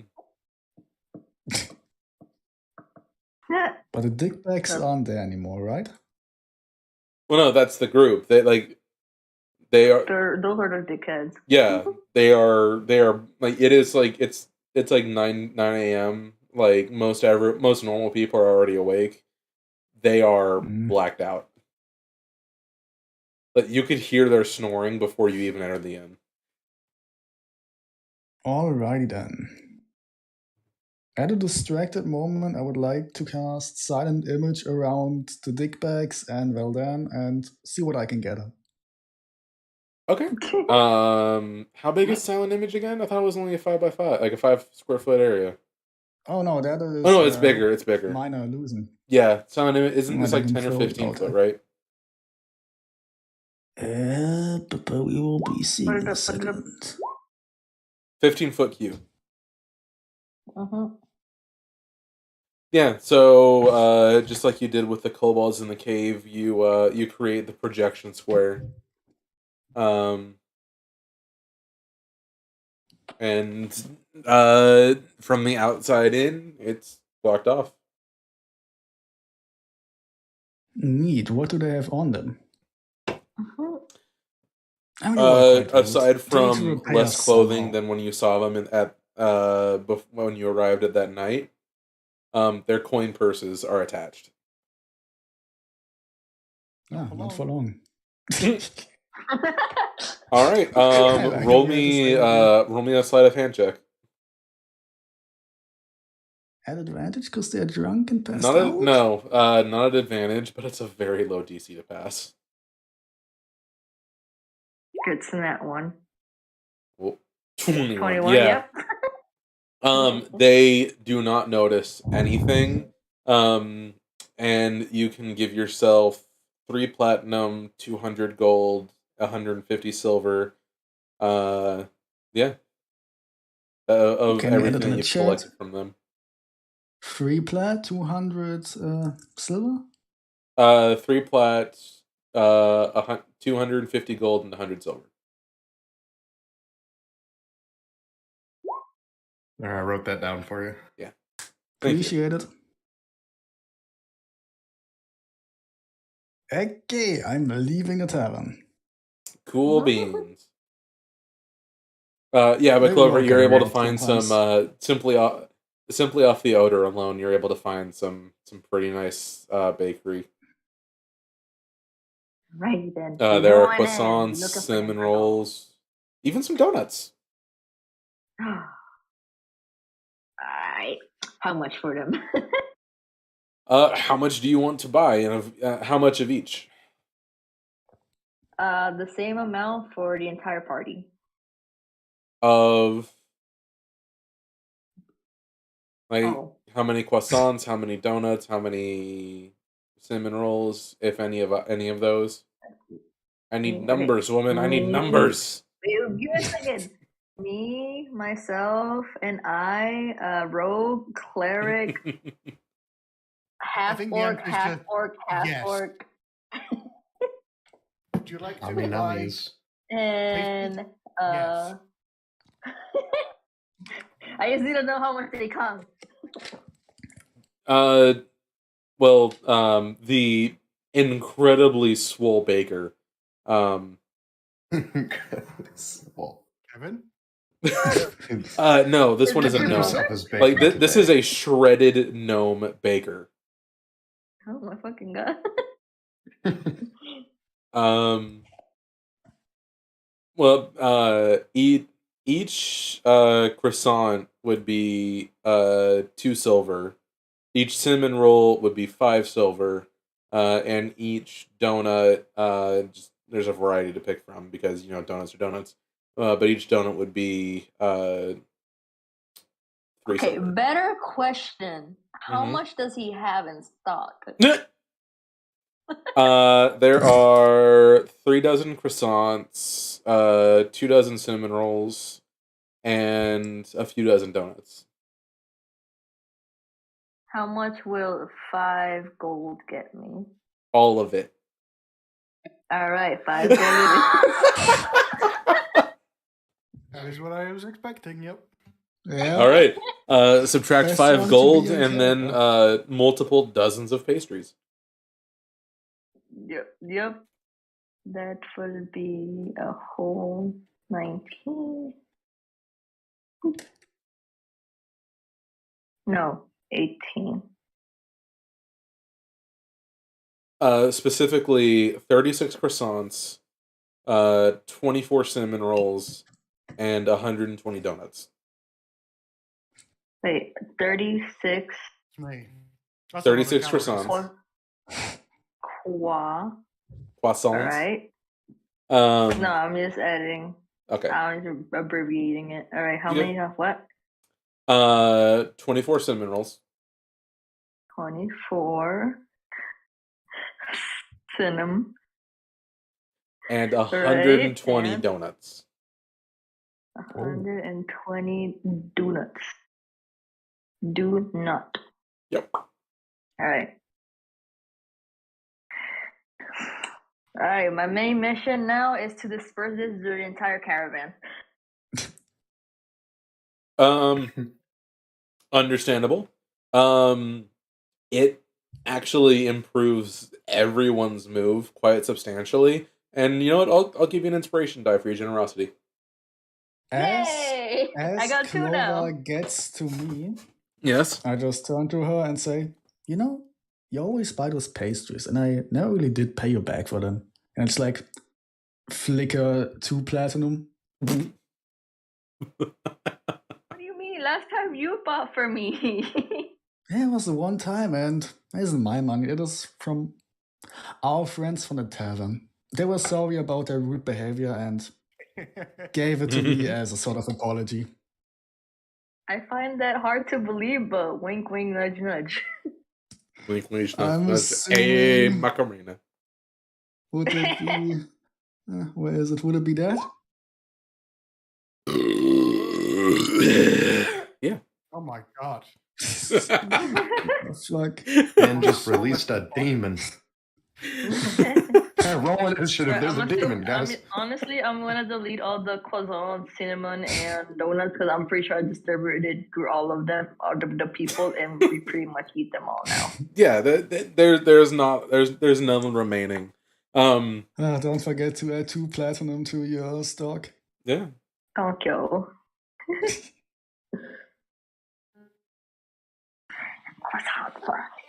But the dickbags aren't there anymore, right? Well, no, that's the group. They are. Those are the dickheads. Yeah, they are like it is like it's like 9 a.m. Like most normal people are already awake. They are blacked out. But you could hear their snoring before you even enter the inn. Alrighty then. At a distracted moment, I would like to cast Silent Image around the dickbags and Veldan and see what I can get. Okay. How big is Silent Image again? I thought it was only a 5x5, like a 5 square foot area. Oh no, that is. Oh no, it's bigger. It's bigger. Minor illusion. Yeah, Silent Image isn't this like 10 or 15 foot, right? But we will be seeing in a second. 15-foot cube. Yeah, so just like you did with the kobolds in the cave, you create the projection square. And from the outside in, it's blocked off. Neat. What do they have on them? Mhm. I mean, they were quite rude. Aside They need to from repair less clothing somehow. than when you saw them when you arrived at that night, their coin purses are attached. Ah, not for long. All right, I like roll it, we had to me stay up roll me a sleight of hand check. at advantage because they're drunk and passed Not out? not an advantage, but it's a very low DC to pass. Good snap one. Well, 21. 21, Yeah. yep. They do not notice anything. And you can give yourself 3 platinum, 200 gold, 150 silver. Yeah. Of Can you add it everything in the you've chat? collected from them. 3 plat, 200 silver? 3 plat, 250 gold, and 100 silver. There, I wrote that down for you. Yeah. Thank you. Appreciate it. Okay, I'm leaving the tavern. Cool beans. Yeah, but Maybe Clover, we'll you're get able to around find sometimes. some simply off the odor alone. You're able to find some pretty nice bakery. Right then. There are Going in. croissants, Looking for cinnamon them rolls, even some donuts. Alright. How much for them? How much do you want to buy, and how much of each? The same amount for the entire party. Of Oh. how many croissants, how many donuts, how many cinnamon rolls, if any of those? I need numbers, woman. I need numbers. Give me a second. Me, myself, and I, rogue, cleric, half think the orc, answer is half just orc, half yes. orc, Would you like to Yummy buy? nummies. and Yes. I just need to know how much they cost. Well, the incredibly swole baker, Well, Kevin? no, this one is a give gnome. yourself his bacon Like this is today. a shredded gnome baker. Oh my fucking god. Well, each croissant would be 2 silver. Each cinnamon roll would be 5 silver. And each donut, there's a variety to pick from because donuts are donuts. But each donut would be 3 Okay, silver. better question. How Mhm. much does he have in stock? There are 3 dozen croissants, 2 dozen cinnamon rolls, and a few dozen donuts. How much will 5 gold get me? All of it. Alright, 5 gold. That is what I was expecting, yep. Yeah. All right. Subtract Best 5 one to gold be in and then multiple dozens of pastries. Yep. That will be a whole 19. No, 18. Specifically 36 croissants, 24 cinnamon rolls, and 120 donuts. Wait, 36 It's me. That's a lot of 36 calories. croissants. croissants. Croissants. Alright. No, I'm just adding. Okay. I'm just abbreviating it. Alright, how Yeah. many have what? 24 cinnamon rolls. 24 cinnamon. And 120 and donuts. 120 donuts. Do not. Yep. All right. All right. My main mission now is to disperse this through the entire caravan. Understandable. It actually improves everyone's move quite substantially. And you know what? I'll give you an inspiration die for your generosity. Yay! I got 2 now. Clover gets to me, Yes. I just turn to her and say, you know, you always buy those pastries, and I never really did pay you back for them. And it's like, flicker 2 platinum. What do you mean? Last time you bought for me. Yeah, it was the one time, and it isn't my money. It is from our friends from the tavern. They were sorry about their rude behavior and gave it to me as a sort of apology. I find that hard to believe, but wink, wink, nudge, nudge. Wink, wink, I'm nudge. Hey, assuming- Macarena. Would it be... where is it? Would it be that? Yeah. Oh my god. Like, And just released a demon. Rowan, this should have. There's a demon, guys. Honestly, I'm gonna delete all the croissants, cinnamon, and donuts because I'm pretty sure I distributed through all of them, all the people, and we pretty much eat them all now. Yeah, there's none remaining. don't forget to add 2 platinum to your stock. Yeah. Thank you.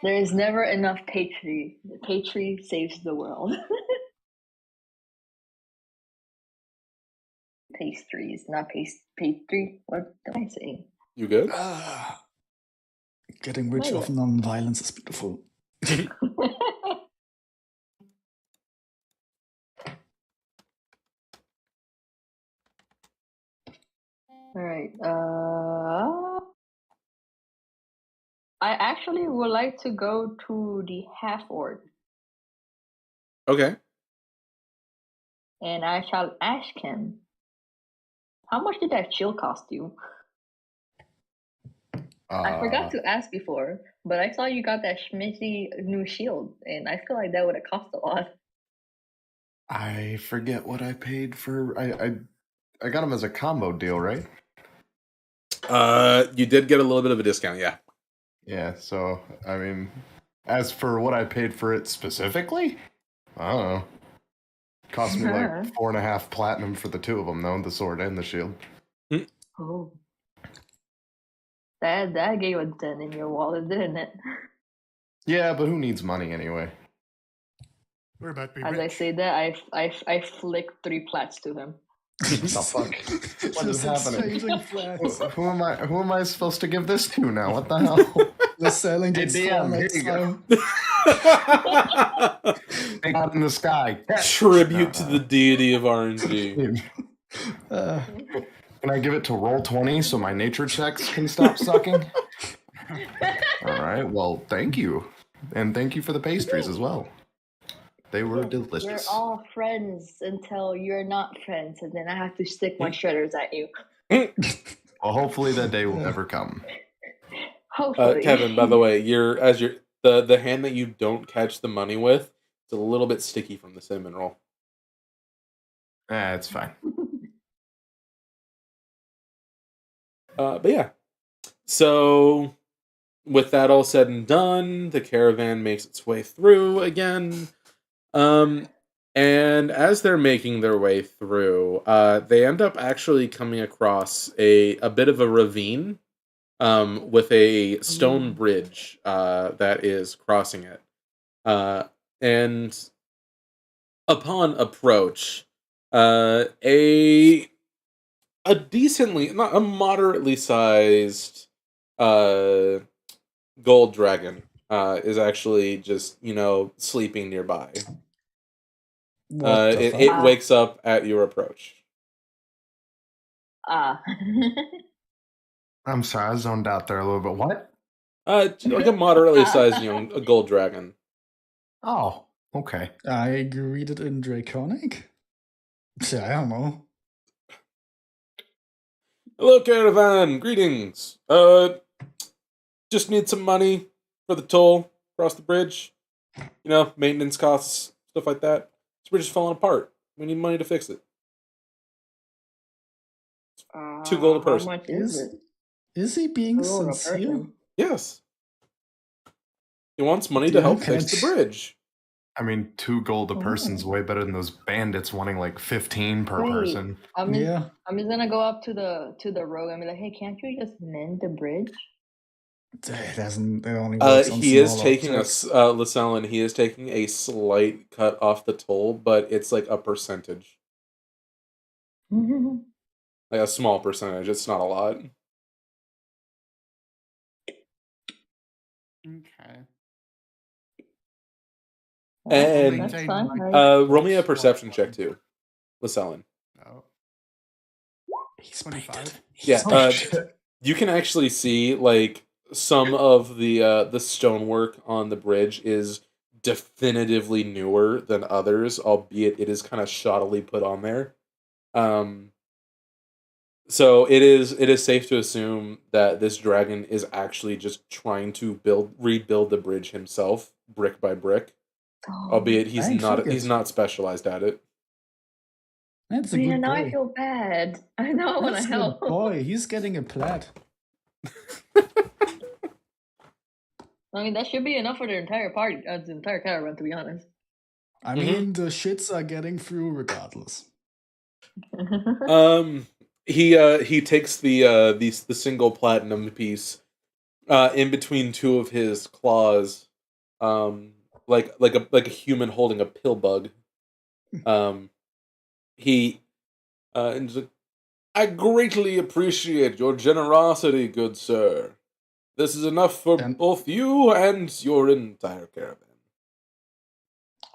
There is never enough pastry. Pastry saves the world. Pastries, not pastry. What am I saying? You good? Getting rich Oh, off non-violence is beautiful. Alright, I actually would like to go to the half-orc, Okay. and I shall ask him, how much did that shield cost you? I forgot to ask before, but I saw you got that schmitty new shield, and I feel like that would have cost a lot. I forget what I paid for. I got them as a combo deal, right? You did get a little bit of a discount, yeah. Yeah. So I mean, as for what I paid for it specifically, I don't know. Cost me like 4.5 platinum for the 2 of them, though, the sword and the shield. Oh. That gave a dent in your wallet, didn't it? Yeah, but who needs money anyway? We're about to be As rich. I say that, I flick 3 plats to him. What the fuck? What is Just happening? exchanging flats. Who am I supposed to give this to now? What the hell? The selling gets Hey, full DM, next here you time. Big out in the sky. Tribute to the deity of RNG. Can I give it to Roll20 so my nature checks can stop sucking? All right. Well, thank you, and thank you for the pastries as well. They were We're delicious. all friends until you're not friends, and then I have to stick my shredders at you. Well, hopefully that day will never come. Hopefully. Kevin, by the way, the hand that you don't catch the money with, it's a little bit sticky from the cinnamon roll. It's fine. But yeah. So with that all said and done, the caravan makes its way through again. And as they're making their way through, they end up actually coming across a bit of a ravine, with a stone bridge, that is crossing it. And upon approach, a decently, not a moderately sized, gold dragon, is actually just, sleeping nearby. What the fuck? It wakes up at your approach. I'm sorry, I zoned out there a little bit. What? Like a moderately sized, a gold dragon. Oh, okay. I greet it in Draconic? Yeah, I don't know. Hello, caravan. Greetings. Just need some money. for the toll across the bridge. You know, maintenance costs, stuff like that. This bridge is falling apart. We need money to fix it. 2 gold a person. How much is it? Is he being 2 gold a sincere? person. Yes. He wants money to help fix the bridge. I mean, 2 gold a person's way better than those bandits wanting like 15 per person. I'm just gonna go up to the rogue and be like, hey, can't you just mend the bridge? It only works on he is small taking objects. Lasellen, he is taking a slight cut off the toll, but it's like a percentage. Like a small percentage. It's not a lot. Okay. And That's fine. roll me a perception check too, Lasellen. No. He's 25. Yeah, you can actually see like some of the stonework on the bridge is definitively newer than others, albeit it is kind of shoddily put on there. So it is safe to assume that this dragon is actually just trying to rebuild the bridge himself, brick by brick. Albeit he's not specialized at it. That's a good now boy. I feel bad. I know I want to help. Good boy, he's getting a plat. I mean, that should be enough for the entire party, the entire caravan, to be honest. I mean, the shits are getting through regardless. He takes the single platinum piece in between 2 of his claws, like a human holding a pill bug. He and he's like, I greatly appreciate your generosity, good sir. This is enough for both you and your entire caravan.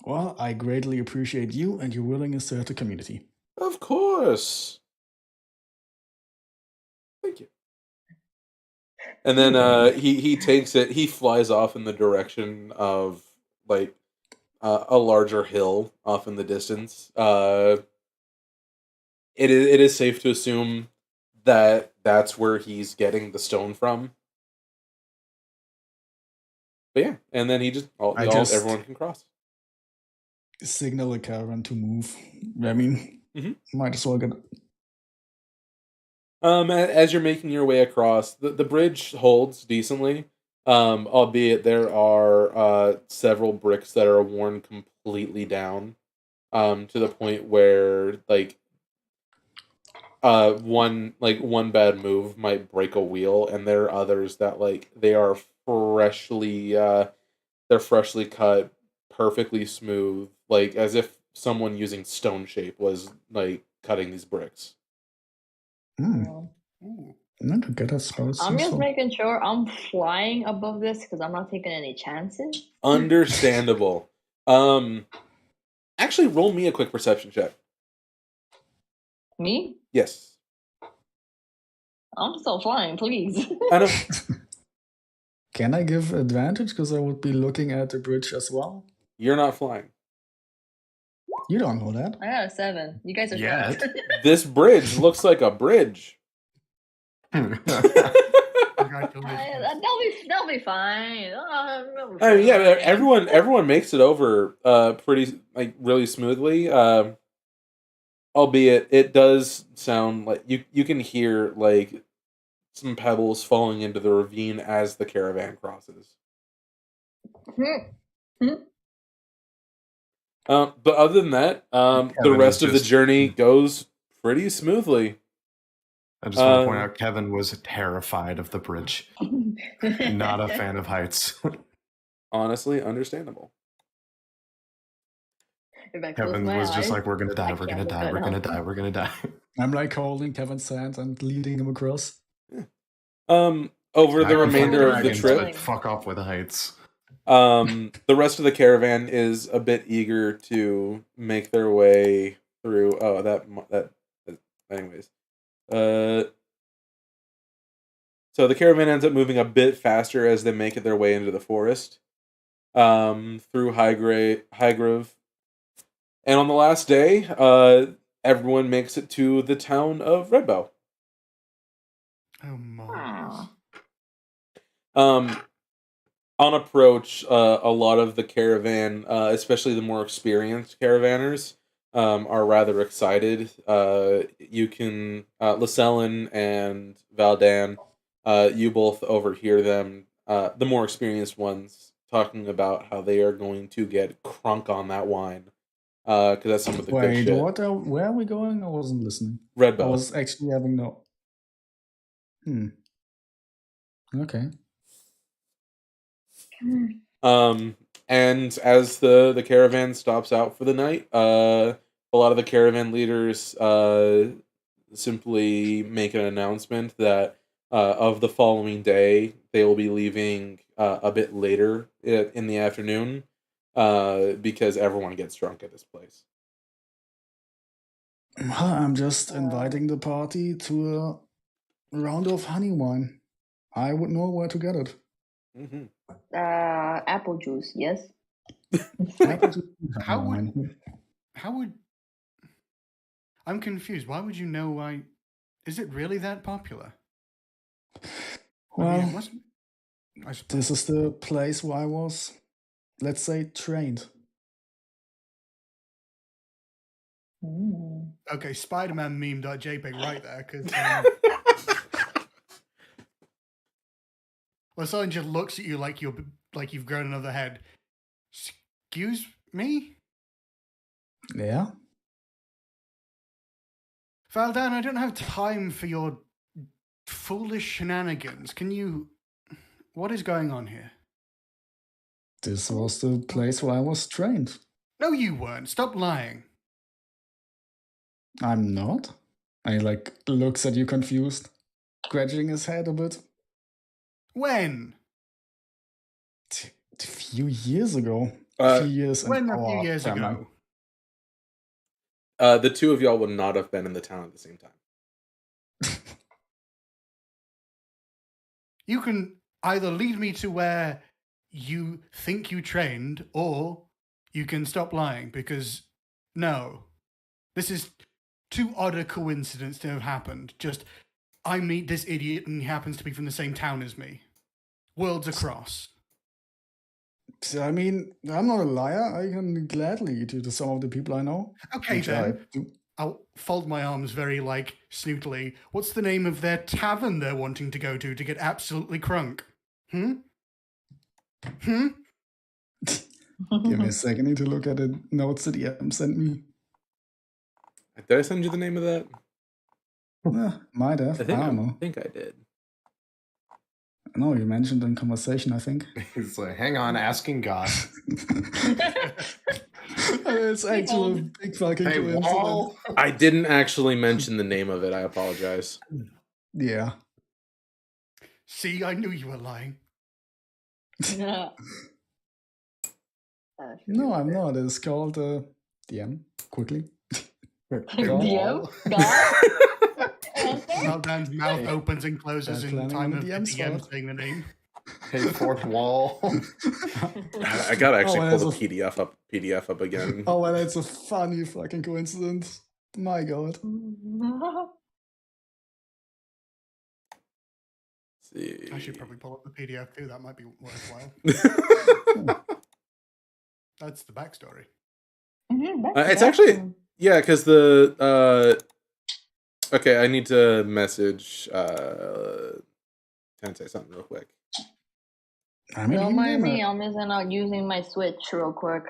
Well, I greatly appreciate you and your willingness to help the community. Of course. Thank you. And then he takes it. He flies off in the direction of like a larger hill off in the distance. It is safe to assume that that's where he's getting the stone from. But yeah, and then he everyone can cross. Signal a caravan to move. I mean, might as well get it. As you're making your way across, the bridge holds decently, albeit there are several bricks that are worn completely down, to the point where one bad move might break a wheel, and there are others that they are freshly cut, perfectly smooth, like as if someone using stone shape was cutting these bricks. I'm just making sure I'm flying above this because I'm not taking any chances. Understandable. Actually, roll me a quick perception check. Me? Yes. I'm still flying, please. I know. Can I give advantage because I would be looking at the bridge as well? You're not flying. You don't know that. I got a 7. You guys are smart. This bridge looks like a bridge. That'll be fine. I mean, yeah, everyone makes it over pretty really smoothly. Albeit it does sound like you can hear some pebbles falling into the ravine as the caravan crosses. But other than that, the rest of the journey goes pretty smoothly. I just want to point out Kevin was terrified of the bridge. Not a fan of heights. Honestly, understandable. Kevin was just like, we're going to die, we're going to die, we're going to die, we're going to die. I'm holding Kevin's hand and leading him across. Yeah. Over the remainder of the trip, fuck off with heights. The rest of the caravan is a bit eager to make their way through. Anyways. So the caravan ends up moving a bit faster as they make their way into the forest, through high grove. And on the last day, everyone makes it to the town of Redbow. Oh my. on approach, a lot of the caravan, especially the more experienced caravanners, are rather excited. You can, Lasellen and Valdan, you both overhear them, the more experienced ones, talking about how they are going to get crunk on that wine. Because that's some of the good Wait, shit. where are we going? I wasn't listening. Red I Bow. was actually having no. Okay. And as the caravan stops out for the night, a lot of the caravan leaders simply make an announcement that of the following day they will be leaving a bit later in the afternoon because everyone gets drunk at this place. Well, I'm just inviting the party to a round of honey wine. I would know where to get it. Mm-hmm. Apple juice, yes. Apple juice and How honey would- wine. How would... I'm confused. Why would you know why... Is it really that popular? Well, I mean, it must... I suppose. this is the place where I was, let's say, trained. Okay, Spider-Man meme.jpg right there, because... well, someone just looks at you like you've grown another head. Excuse me? Yeah? Valdan, I don't have time for your foolish shenanigans. Can you... What is going on here? This was the place where I was trained. No, you weren't. Stop lying. I'm not. And he looks at you confused, scratching his head a bit. When? A few years ago. A few years. When a few years timeline. ago? The two of y'all would not have been in the town at the same time. You can either lead me to where you think you trained, or you can stop lying, because no. This is too odd a coincidence to have happened. Just, I meet this idiot and he happens to be from the same town as me. Worlds across. I mean, I'm not a liar. I can gladly lead you to some of the people I know. Okay, which I then. do. I'll fold my arms very, snootily. What's the name of their tavern they're wanting to go to get absolutely crunk? Hmm? Give me a second. I need to look at the notes that EM sent me. Did I send you the name of that? Might have. I don't know. I think I did. No, you mentioned in conversation, I think. He's like, hang on, asking God. It's actually a big fucking Hey, coincidence. Wall. I didn't actually mention the name of it. I apologize. Yeah. See, I knew you were lying. No, I'm not. It's called DM. Quickly. DM? Valdan's mouth opens and closes in time of the DM saying the name. Hey, fourth wall. I gotta actually Oh, pull that's the PDF up again. Oh, well, that's a funny fucking coincidence. My god. See. I should probably pull up the PDF too. That might be worthwhile. That's the backstory. It's actually because the okay. I need to message. Can I say something real quick? I mean, Don't mind me. I'm just not using my Switch real quick.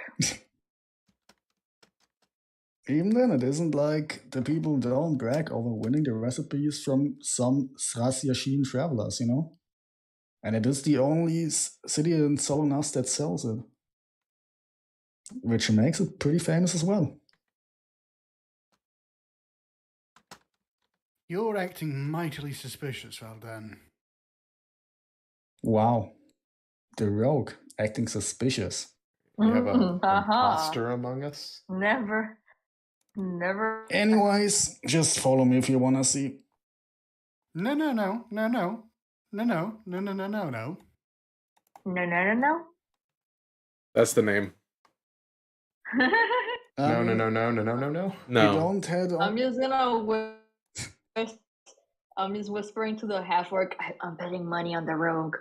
Even then, it isn't like the people don't brag over winning the recipes from some Sras'Yashin travelers, you know? And it is the only city in Solonas that sells it. Which makes it pretty famous as well. You're acting mightily suspicious, Valdan. Wow. The rogue acting suspicious. We have an imposter among us. Never. Anyways, just follow me if you wanna see. No. No. That's the name. No. You No. don't head on. I'm just whispering to the half-orc, I'm betting money on the rogue.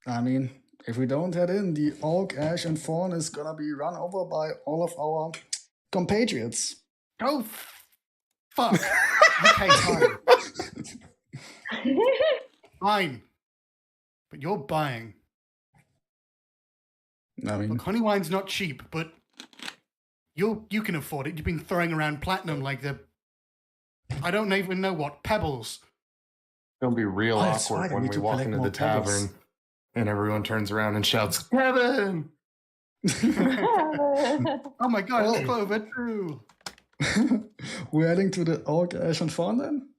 I mean, if we don't head in, the Oak, Ash, and Fawn is gonna be run over by all of our compatriots. Oh, fuck. Okay, fine. Fine. But you're buying. I mean, Look, honey wine's not cheap, but you can afford it. You've been throwing around platinum like I don't even know what, pebbles. It's gonna be real that's awkward right, I when need we to walk collect into more the pebbles. tavern and everyone turns around and shouts, "Kevin!" Oh my god, Well- it's Clover too. we're heading to the Oak, Ash, and Fawn then?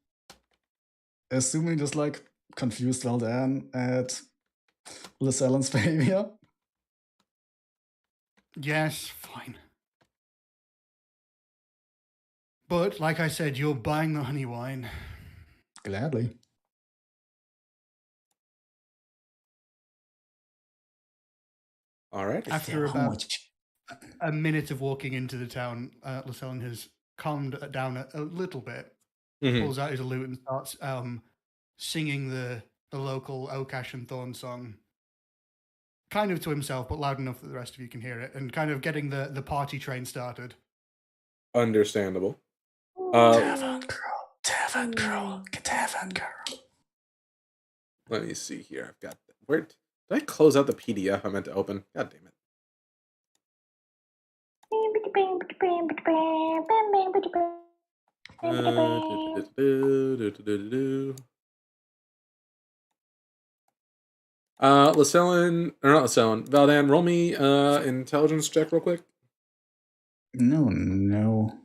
Assuming just like confused Valdan at Lysellen's behavior. Yes, fine. But like I said, you're buying the honey wine. Gladly. All right. After How about much? a minute of walking into the town, Lasellen has calmed down a little bit, Mhm. pulls out his lute and starts singing the local Oak, Ash, and Thorn song. Kind of to himself, but loud enough that the rest of you can hear it, and kind of getting the party train started. Understandable. Tavern girl, tavern girl, tavern girl. Let me see here. I've got where did I close out the PDF I meant to open? God damn it. Lasellen, or not Lasellen, Valdan, roll me intelligence check real quick. No.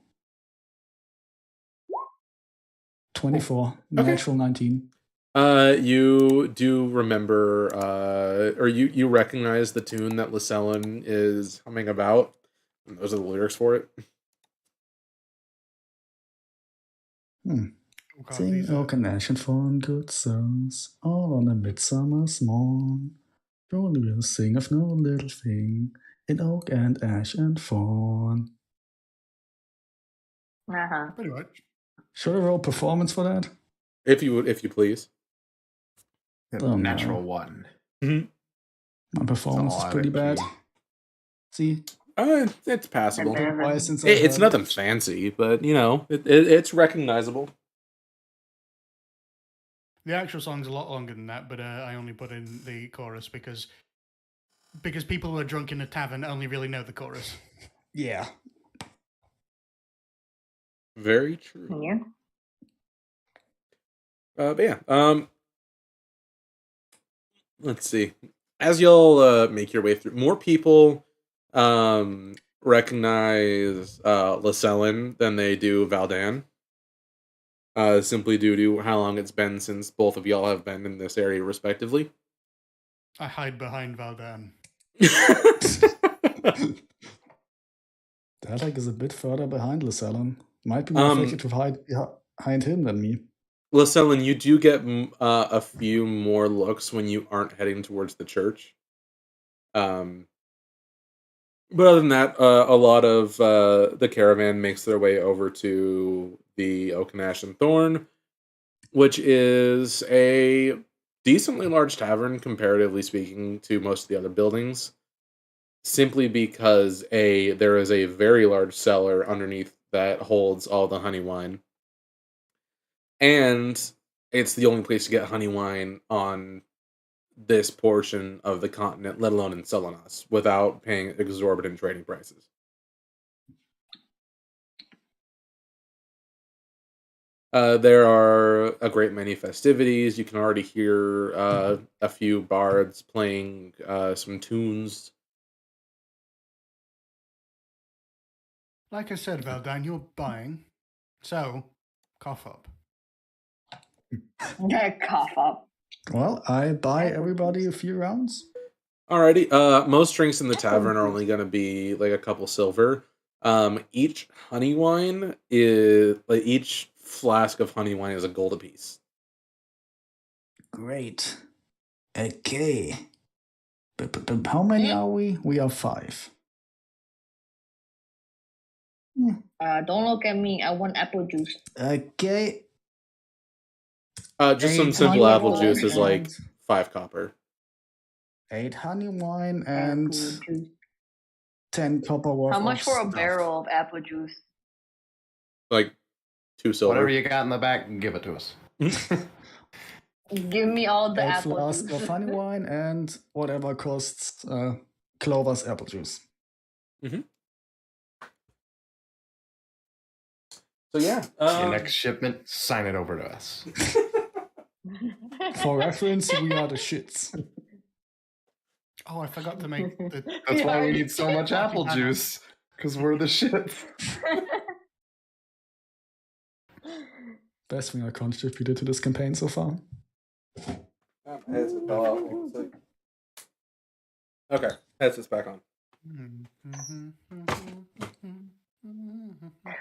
24, natural 19. You do remember, or you recognize the tune that Lasellen is humming about. And those are the lyrics for it. Oh God, Sing these are- Oak and Ash and Fawn good songs, all on a midsummer's morn. Surely we'll sing of no little thing in Oak and Ash and Fawn. Uh-huh. Pretty much. Should I roll performance for that? If you please. Oh, Natural no. 1. My performance all is out pretty of bad. key. See? It's passable. Why, since I It's heard nothing it. fancy, but you know, it's recognizable. The actual song's a lot longer than that, but I only put in the chorus because people who are drunk in a tavern only really know the chorus. Yeah. Very true. Yeah. But yeah, let's see. As you'll make your way through, more people recognize Lasellen than they do Valdan. Simply due to how long it's been since both of y'all have been in this area, respectively. I hide behind Valdan. That is a bit further behind Lasellen. Might be more effective to hide behind him than me. Lasellen, you do get a few more looks when you aren't heading towards the church. But other than that, a lot of the caravan makes their way over to the Oak and Ash and Thorn, which is a decently large tavern, comparatively speaking, to most of the other buildings. Simply because there is a very large cellar underneath that holds all the honey wine. And it's the only place to get honey wine on this portion of the continent, let alone in Selenas, without paying exorbitant trading prices. There are a great many festivities. You can already hear a few bards playing some tunes. Like I said, Valdan, you're buying. So, cough up. Cough up. Well, I buy everybody a few rounds. Alrighty. Most drinks in the tavern are only going to be like a couple silver. Each honey wine is each flask of honey wine is a gold apiece. Great. Okay. But how many are we? We are 5. Don't look at me. I want apple juice. Okay. Just some Hey, simple honey apple wine juice is like and- 5 copper. 8 honey wine and Apple juice. 10 copper worth How much of for a stuff. barrel of apple juice? Like 2 silver. Whatever you got in the back, give it to us. Give me all the 8 apple flasks juice. of honey wine and whatever costs Clover's apple juice. So yeah. Your next shipment, sign it over to us. For reference, we are the shits. Oh, I forgot to make the. That's why we Yeah. need so much apple juice, because we're the shit. Best thing I contributed to this campaign so far. Okay, headsets back on.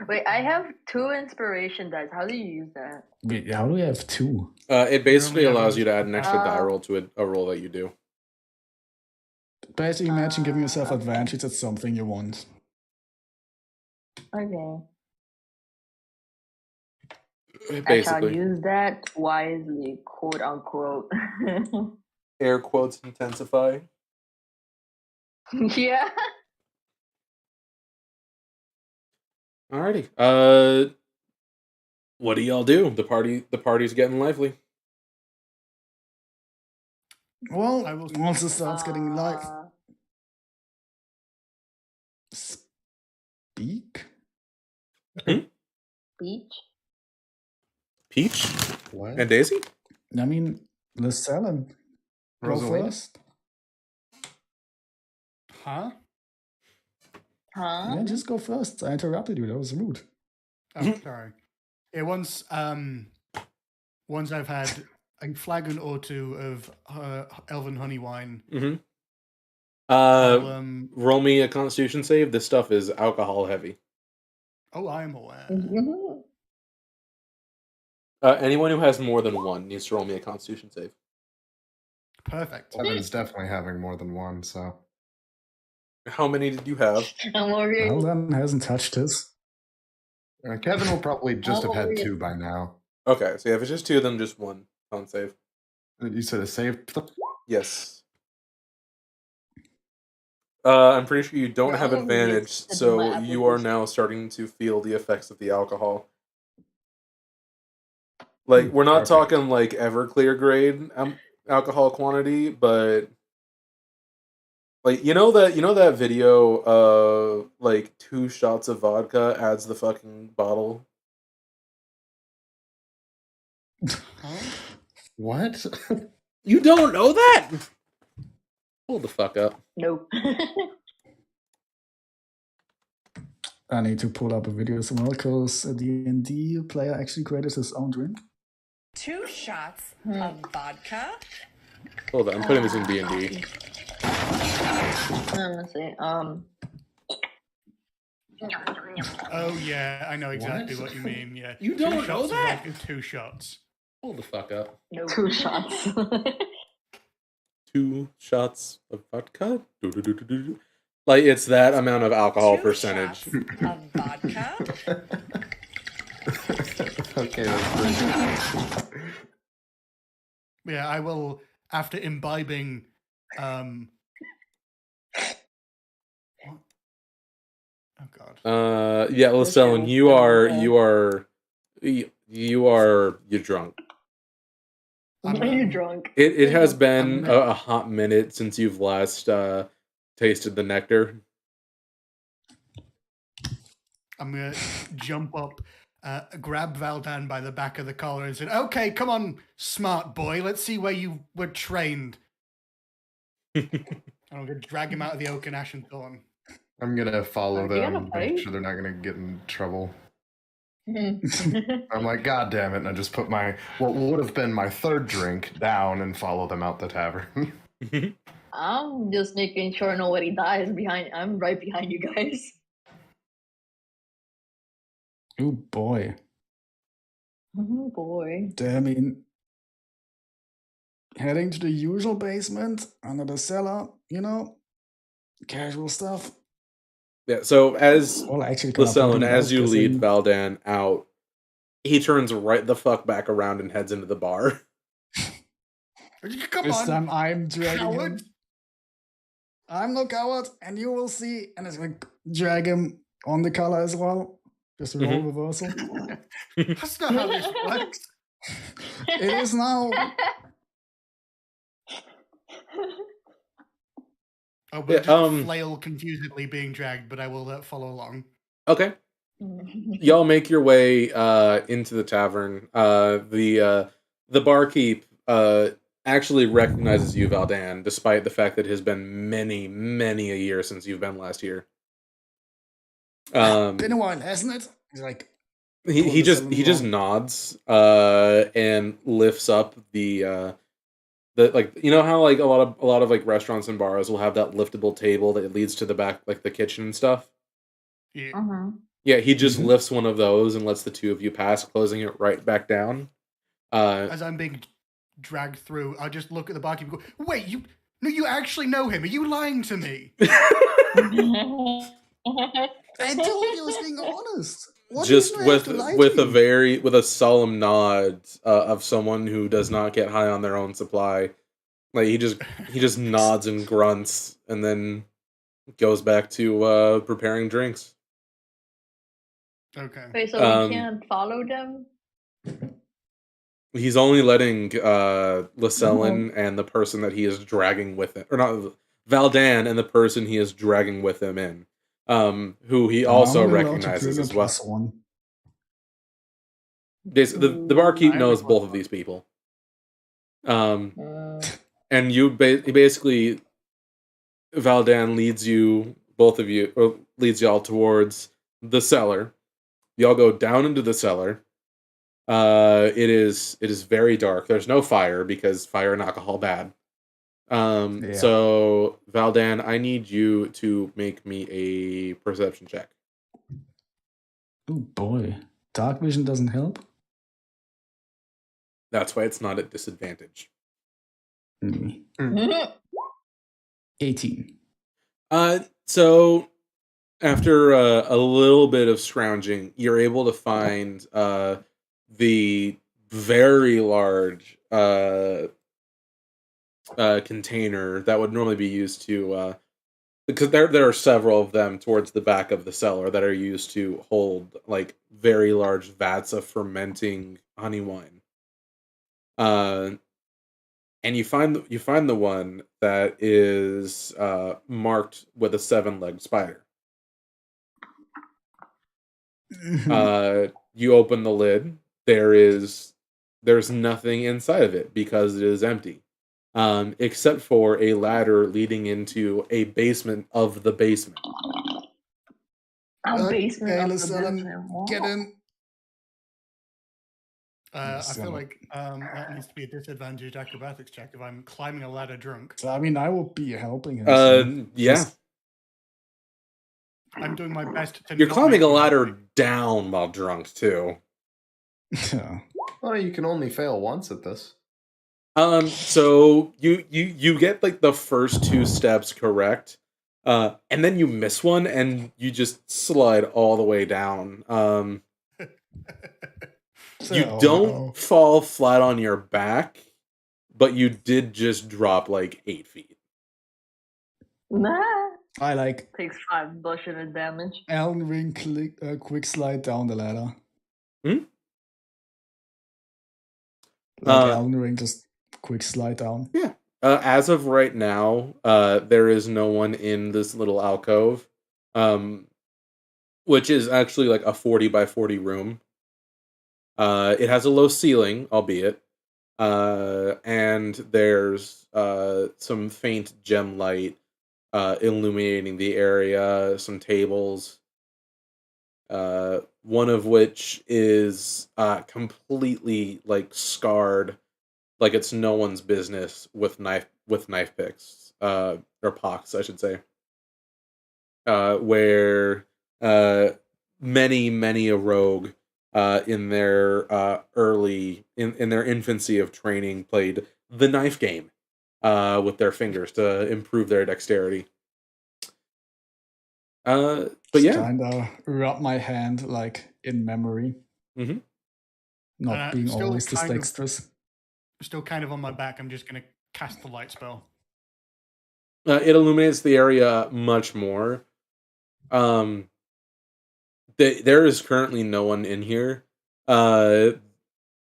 Wait, I have 2 inspiration dice. How do you use that? Wait, how do we have 2? It basically only allows having- you to add an extra die Uh, roll to a roll that you do. Basically, imagine giving yourself advantage at something you want. Okay. I shall Basically, use that wisely, quote unquote. air quotes intensify. Yeah. Alrighty. What do y'all do? The party's getting lively. Well, I will- once it starts getting live, Uh, speak? Beach. Peach What? and Daisy? I mean, Lysella, go Rosalie? first. Huh? Huh? Yeah, just go first. I interrupted you. That was rude. Oh, sorry. Yeah, once I've had a flagon or 2 of elven honey wine. Mm-hmm. I'll, Roll me a Constitution save. This stuff is alcohol heavy. oh, I am aware. Mhm. Anyone who has more than 1 needs to roll me a Constitution save. Perfect. Kevin's definitely having more than one, so. How many did you have? I'm worried. Alden hasn't touched his. Kevin will probably just have had Oh, 2 by now. Okay, so yeah, if it's just 2, then just 1 con save. You said a save? Yes. I'm pretty sure you don't have Probably advantage, it's the so lab you with are this- now starting to feel the effects of the alcohol. Like, we're not Perfect. talking like Everclear grade alcohol quantity, but like you know that video like 2 shots of vodka adds the fucking bottle. Huh? What? You don't know that? Hold the fuck up. Nope. I need to pull up a video as well because a D&D player actually created his own drink. 2 shots of vodka. Hold on, I'm putting this in D&D. Let me see. Oh yeah, I know exactly What? what you mean. Yeah, You 2 don't know shots of that? vodka, 2 shots. Hold the fuck up. Nope. 2 shots. 2 shots of vodka? Do-do-do-do-do. Like, it's that amount of alcohol 2 percentage. shots of vodka. Okay, that's pretty good. Yeah, I will after imbibing. What? Oh god. Yeah, Lysellen, you're drunk. You're drunk. It has been a hot minute since you've last tasted the nectar. I'm gonna jump up, grab Valdan by the back of the collar, and say, "Okay, come on, smart boy. Let's see where you were trained." And I'm gonna drag him out of the oak and ash and thorn. I'm gonna follow Are you gonna them, make fight? sure they're not gonna get in trouble. I'm like, God damn it, and I just put my what would have been my 3rd drink down and follow them out the tavern. I'm just making sure nobody dies behind. I'm right behind you guys. Oh boy. Oh boy. I mean, heading to the usual basement, under the cellar, casual stuff. Yeah, so as Well, actually, kind of Lysellen, thinking as you about lead guessing- Valdan out, he turns right the fuck back around and heads into the bar. Come This on, time I'm dragging coward. him. I'm no coward, and you will see. And it's like drag him on the collar as well. Just a role reversal. That's not how this works. It is now. Oh, we're just flail confusedly being dragged, but I will follow along. Okay. Y'all make your way into the tavern. The barkeep actually recognizes you, Valdan, despite the fact that it has been many, many a year since you've been last year. Been a while, hasn't it? He's like, he just nods and lifts up the like, you know how like a lot of like restaurants and bars will have that liftable table that leads to the back, like the kitchen and stuff. Yeah. Yeah, he just lifts one of those and lets the two of you pass, closing it right back down. As I'm being dragged through, I just look at the barkeep and go, "Wait, you actually know him? Are you lying to me?" I told you I was being honest. What Just with a with a solemn nod of someone who does not get high on their own supply. Like he just nods and grunts and then goes back to preparing drinks. Okay. Wait, so we can't follow them? He's only letting Lasellen and the person that he is dragging with him, or not Valdan and the person he is dragging with him in, who he also recognizes as well. The barkeep knows both of these people. And you basically, Valdan leads you, both of you, or leads y'all towards the cellar. Y'all go down into the cellar. It is very dark. There's no fire because fire and alcohol bad. So Valdan, I need you to make me a perception check. Oh boy, dark vision doesn't help. That's why it's not at disadvantage. 18. So after a little bit of scrounging, you're able to find the very large container that would normally be used to because there are several of them towards the back of the cellar that are used to hold like very large vats of fermenting honey wine. And you find the one that is marked with a 7-legged spider. You open the lid. There's nothing inside of it because it is empty, except for a ladder leading into a basement of the basement. A basement of the basement. Get in. I feel like that needs to be a disadvantaged acrobatics check if I'm climbing a ladder drunk. So, I mean, I will be helping him. Yeah. I'm doing my best to. You're climbing a ladder down while drunk too. Yeah. Well, you can only fail once at this. So you get like the first 2 steps correct, and then you miss one, and you just slide all the way down. You don't fall flat on your back, but you did just drop like 8 feet. Nah. I like Takes 5 bludgeoning damage. Elden Ring quick slide down the ladder. Like Elden Ring, just quick slide down. Yeah. As of right now, there is no one in this little alcove, which is actually like a 40 by 40 room. It has a low ceiling, albeit, and there's some faint gem light illuminating the area, some tables, one of which is completely like scarred, like it's no one's business, with knife picks, or pocks, I should say, where many a rogue in their in their infancy of training played the knife game with their fingers to improve their dexterity. But yeah, kinda rub my hand like in memory. Not being always this dexterous. Still kind of on my back. I'm just gonna cast the light spell. It illuminates the area much more. There is currently no one in here.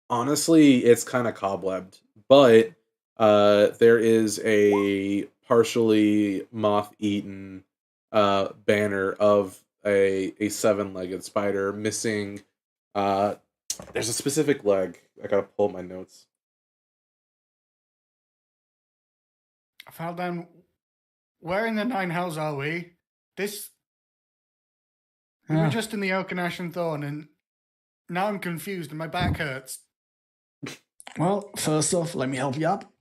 Honestly, it's kind of cobwebbed, but there is a partially moth-eaten banner of a seven-legged spider missing. There's a specific leg. I gotta pull up my notes. Valdan, where in the nine hells are we? We were just in the Oak and Ash and Thorn, and now I'm confused and my back hurts. Well, first off, let me help you up.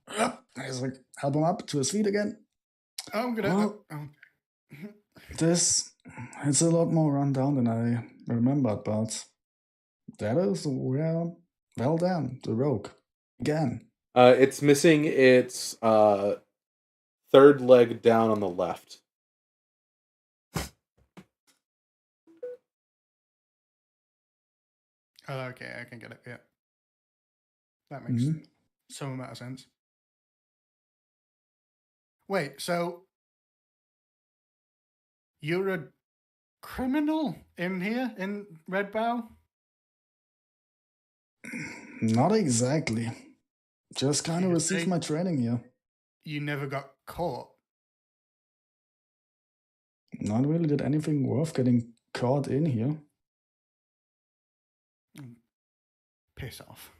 He's like, help him up to his feet again. I'm gonna. It's a lot more run down than I remembered, but that is where Valdan, the rogue, began. It's missing its third leg down on the left. Oh, okay, I can get it. Yeah, that makes some amount of sense. Wait, so you're a criminal in here in Red Bow? Not exactly. Just kind of received my training here. You never got caught? Not really did anything worth getting caught in here. Piss off.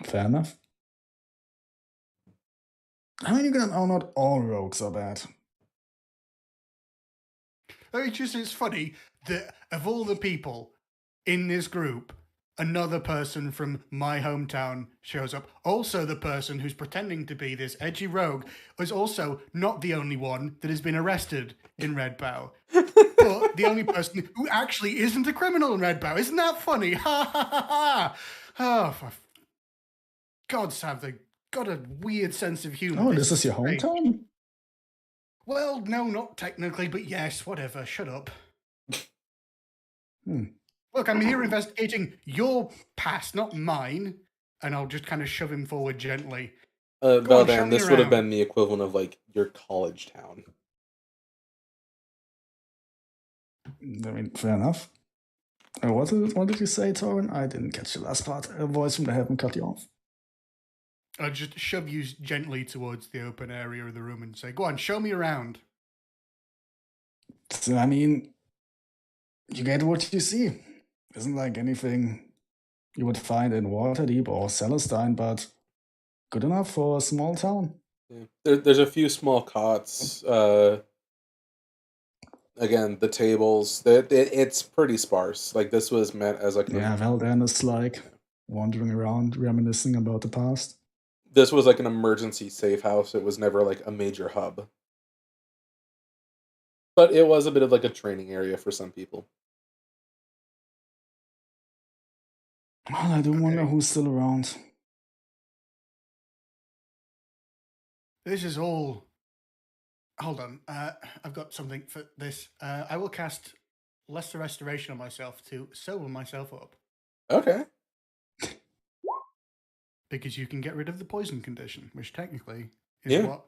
Fair enough. I mean, you can know not all rogues are bad. It's funny that of all the people in this group, another person from my hometown shows up. Also, the person who's pretending to be this edgy rogue is also not the only one that has been arrested in Red Bow. But the only person who actually isn't a criminal in Red Bow. Isn't that funny? Ha ha ha ha! Oh, for God's sake, they've got a weird sense of humor. Oh, this is your hometown? Well, no, not technically, but yes, whatever. Shut up. Look, I'm here investigating your past, not mine. And I'll just kind of shove him forward gently. Valdan, this would have been the equivalent of, like, your college town. I mean, fair enough. What did you say, Torrin? I didn't catch the last part. A voice from the heaven cut you off. I'll just shove you gently towards the open area of the room and say, go on, show me around. So, I mean, you get what you see. Isn't like anything you would find in Waterdeep or Celestine, but good enough for a small town. Yeah. There's a few small cots. Again, the tables. It's pretty sparse. Like, this was meant as like Valdan is like wandering around, reminiscing about the past. This was like an emergency safe house. It was never like a major hub. But it was a bit of like a training area for some people. Well, I do wonder who's still around. This is all... Hold on. I've got something for this. I will cast Lesser Restoration on myself to sober myself up. Okay. Because you can get rid of the poison condition, which technically is what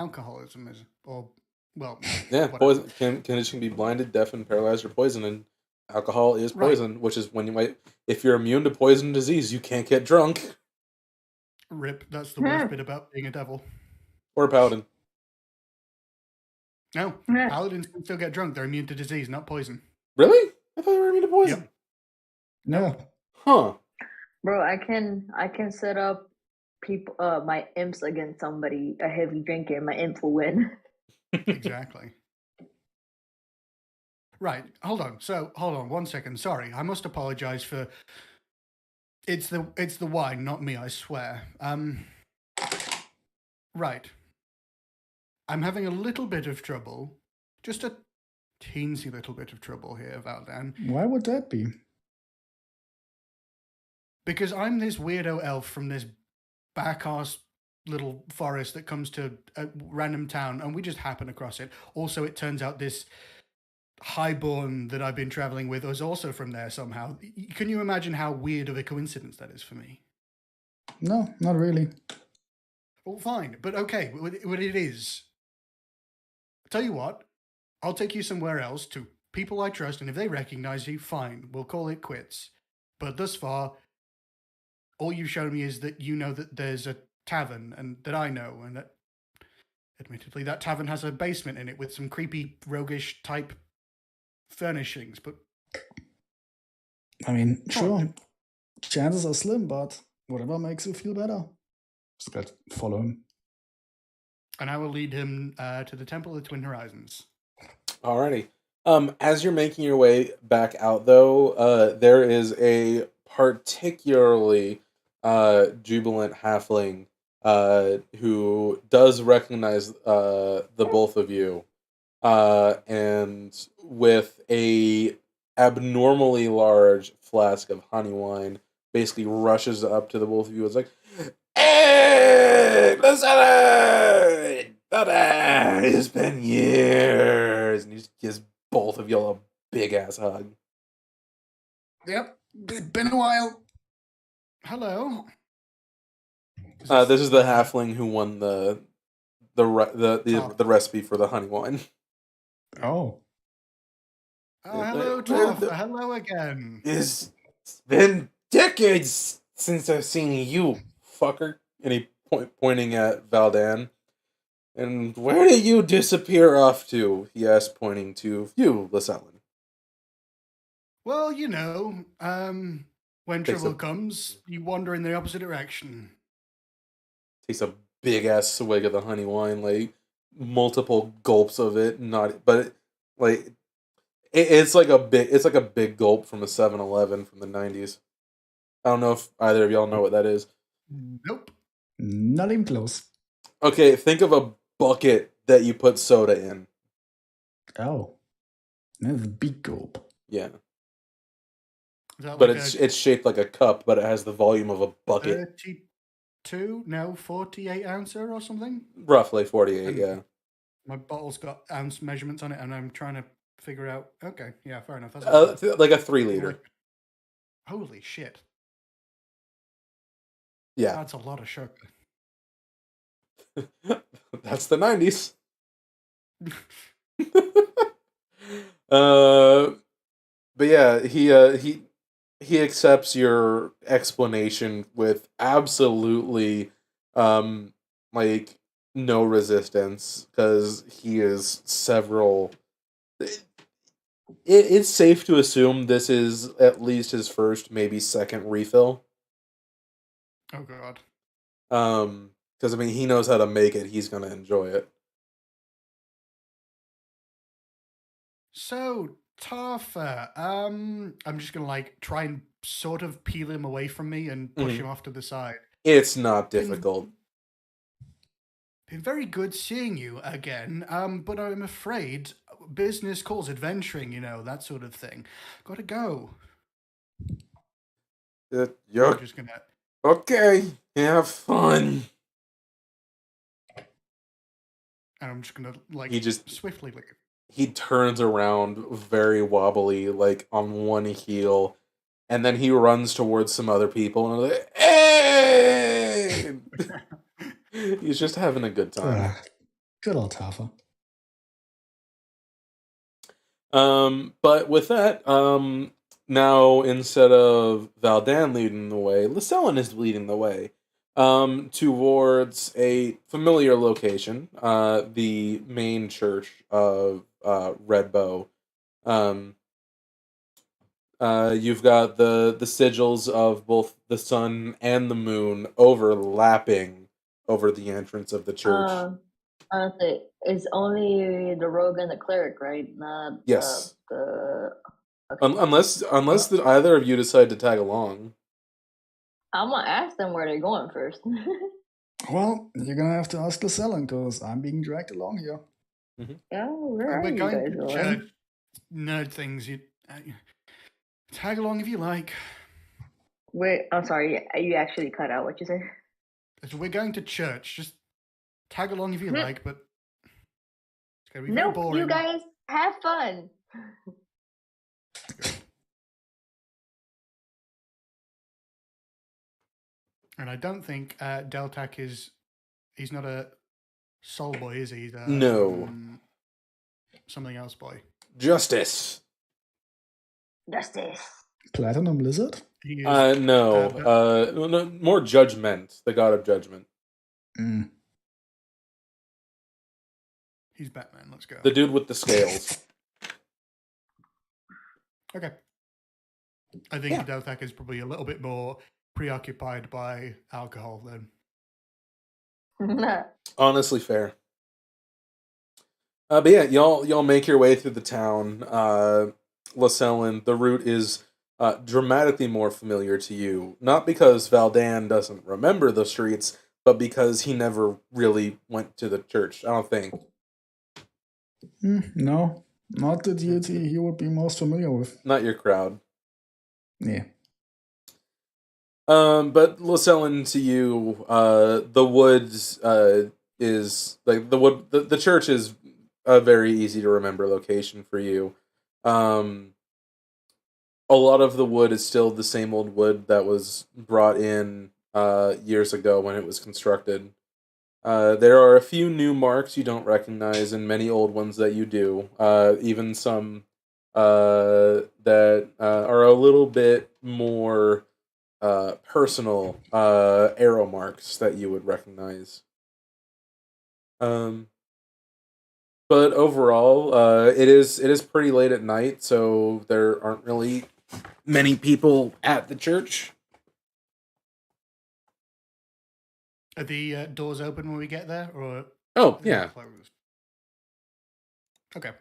alcoholism is. Or, well... Yeah, poison condition can be blinded, deafened, paralyzed, or poisoned, and alcohol is poison, which is when you might... If you're immune to poison disease, you can't get drunk. Rip, that's the worst bit about being a devil. Or a paladin. No, paladins can still get drunk. They're immune to disease, not poison. Really? I thought they were immune to poison. Yep. No. Huh. Bro, I can set up people my imps against somebody, a heavy drinker, and my imp will win. Exactly. Right. Hold on 1 second. Sorry, I must apologize for... It's the wine, not me, I swear. Right. I'm having a little bit of trouble. Just a teensy little bit of trouble here, Valdan. Why would that be? Because I'm this weirdo elf from this back-arse little forest that comes to a random town, and we just happen across it. Also, it turns out this highborn that I've been traveling with was also from there somehow. Can you imagine how weird of a coincidence that is for me? No, not really. Well, fine, but okay, what it is. Tell you what, I'll take you somewhere else to people I trust, and if they recognize you, fine, we'll call it quits. But thus far, all you've shown me is that you know that there's a tavern, and that I know, and that, admittedly, that tavern has a basement in it with some creepy, roguish type furnishings. But I mean, sure, chances are slim, but whatever makes you feel better. Just gotta follow him. And I will lead him to the Temple of the Twin Horizons. Alrighty. As you're making your way back out, though, there is a particularly jubilant halfling who does recognize the both of you, and with a abnormally large flask of honey wine, basically rushes up to the both of you. It's like, "Hey, listen! It's been years," and he just gives both of y'all a big ass hug. Yep, it's been a while. Hello. This is the halfling who won the recipe for the honey wine. Oh. Hello, Toff. Hello again. It's been decades since I've seen you, fucker. And he pointing at Valdan. And where did you disappear off to? He asked, pointing to you, Lasellen. Well, you know, when Takes trouble a- comes, you wander in the opposite direction. Takes a big ass swig of the honey wine, like multiple gulps of it. It's like a big gulp from a 7-Eleven from the 90s. I don't know if either of y'all know what that is. Nope. Not even close. Okay, think of a bucket that you put soda in. Oh. That's a big gulp. Yeah. Is that But like it's shaped like a cup, but it has the volume of a bucket. 32, no, 48 ouncer or something? Roughly 48, yeah. My bottle's got ounce measurements on it, and I'm trying to figure out. Okay, yeah, fair enough. That's Like a 3 liter. Holy shit. Yeah. That's a lot of sugar. That's the 90s. But yeah, he accepts your explanation with absolutely like no resistance, because he is several. It's safe to assume this is at least his first, maybe second refill. Oh god. Because I mean, he knows how to make it. He's gonna enjoy it. So, Tarfa, I'm just gonna like try and sort of peel him away from me and push him off to the side. It's not difficult. Been very good seeing you again, but I'm afraid business calls adventuring, you know, that sort of thing. Gotta go. You're I'm just gonna... okay. Have fun. And I'm just gonna, like, He just swiftly leave. He turns around very wobbly, like on one heel, and then he runs towards some other people and like, hey! He's just having a good time. Good old Tafa. But with that, now instead of Valdan leading the way, Lasellen is leading the way. Towards a familiar location, the main church of Red Bow. You've got the sigils of both the sun and the moon overlapping over the entrance of the church. Honestly, it's only the rogue and the cleric, right? Not Yes. the. Okay. Unless either of you decide to tag along. I'm gonna ask them where they're going first. Well, you're gonna have to ask Lasellen, because I'm being dragged along here. Oh, where are We're you going guys to going? church. Nerd things. You tag along if you like. Wait, I'm sorry. You actually cut out what you said. So we're going to church. Just tag along if you like, but it's gonna be very Nope, boring. you guys have fun. And I don't think Deltac is He's not a soul boy, is he? He's a, No. something else boy. Justice. Justice. Platinum Lizard? He is. No. No, more Judgment, the god of judgment. Mm. He's Batman. Let's go. The dude with the scales. Okay. I think Dothak is probably a little bit more preoccupied by alcohol then. Honestly, fair. But yeah, y'all make your way through the town. Lacellan, the route is dramatically more familiar to you. Not because Valdan doesn't remember the streets, but because he never really went to the church, I don't think. No, not the deity he would be most familiar with. Not your crowd. Yeah. But Lacellan, to you, the woods is like the church is a very easy to remember location for you. A lot of the wood is still the same old wood that was brought in years ago when it was constructed. There are a few new marks you don't recognize and many old ones that you do. Even some that are a little bit more personal arrow marks that you would recognize. But overall, it is pretty late at night, so there aren't really many people at the church. Are the doors open when we get there, or Oh, are they yeah. closed? Okay.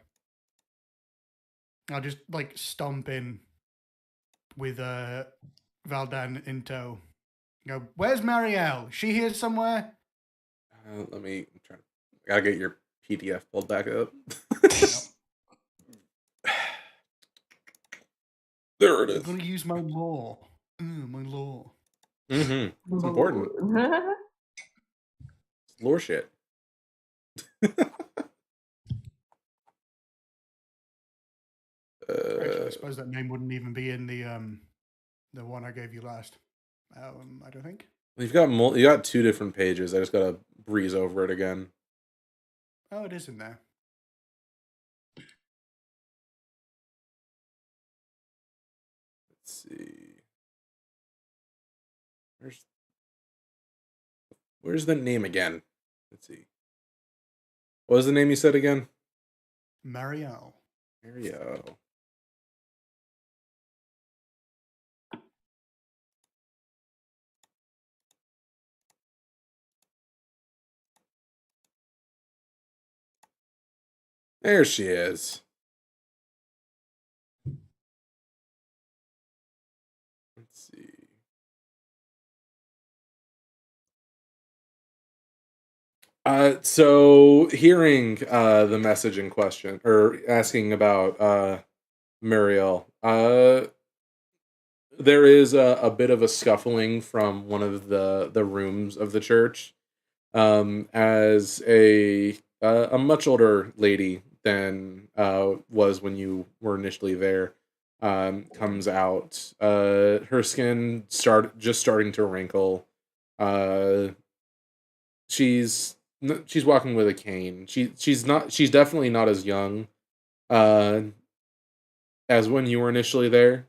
I'll just like stomp in with Valdan in tow. Go, where's Marielle? She here somewhere? Let me try. Gotta get your PDF pulled back up. There it I'm is. gonna use my law. My law. Mm-hmm. It's important. It's lore shit. Actually, I suppose that name wouldn't even be in the one I gave you last. I don't think. You've got you got two different pages. I just gotta breeze over it again. Oh, it is in there. Let's see. Where's the name again? Let's see. What was the name you said again? Marielle. Mario. There she is. Let's see. So hearing the message in question, or asking about Muriel, there is a bit of a scuffling from one of the rooms of the church, as a much older lady than was when you were initially there comes out. Her skin starting to wrinkle. She's walking with a cane. She's definitely not as young as when you were initially there.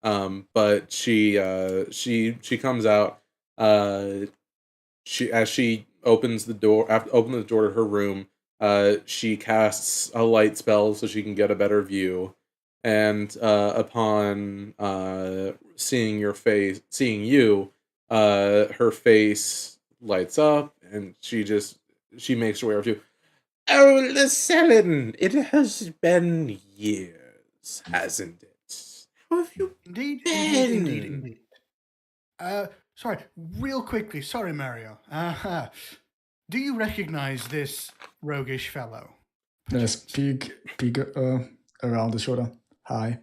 But she comes out. As she opens the door to her room, she casts a light spell so she can get a better view. And upon seeing you, her face lights up, and she makes her way over to you. Oh, Lacellan, it has been years, hasn't it? How have you Indeed. Sorry, real quickly. Sorry, Mario. Do you recognize this roguish fellow? There's peek around the shoulder. Hi.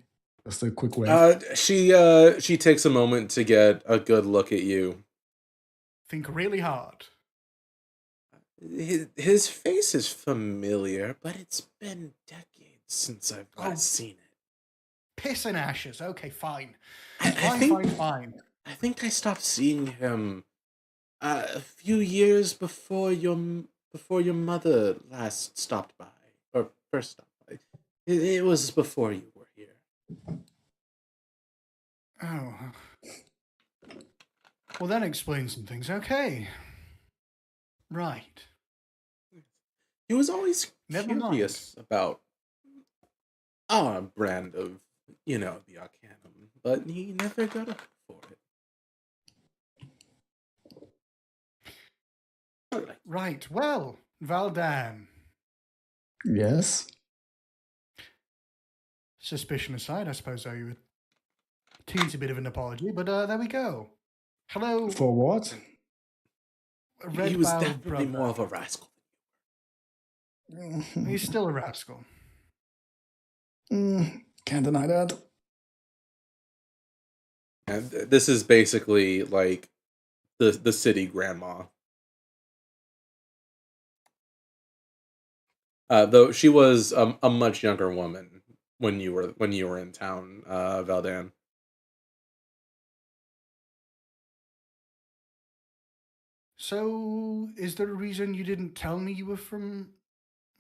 Just a quick wave. She takes a moment to get a good look at you. Think really hard. His face is familiar, but it's been decades since I've last seen it. Piss and ashes. Okay, fine. I Fine. think I stopped seeing him A few years before your mother last stopped by, or first stopped by. It was before you were here. Oh. Well, that explains some things. Okay. Right. He was always Never mind. curious about our brand of, the Arcanum, but he never got up for it. Right. Well, Valdan. Yes. Suspicion aside, I suppose I owe you a teensy bit of an apology, but there we go. Hello, For what? He was red-bowed definitely brother. more of a rascal. He's still a rascal. Can't deny that. And this is basically like the city grandma. Though she was a much younger woman when you were in town, Valdan. So, is there a reason you didn't tell me you were from?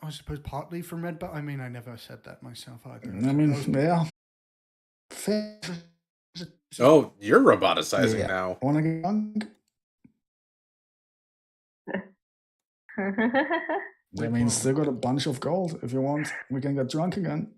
I suppose partly from Redbow. I mean, I never said that myself either. I mean, yeah. Fair. Oh, you're roboticizing Yeah. now. Wanna get drunk? I mean, still got a bunch of gold. If you want, we can get drunk again.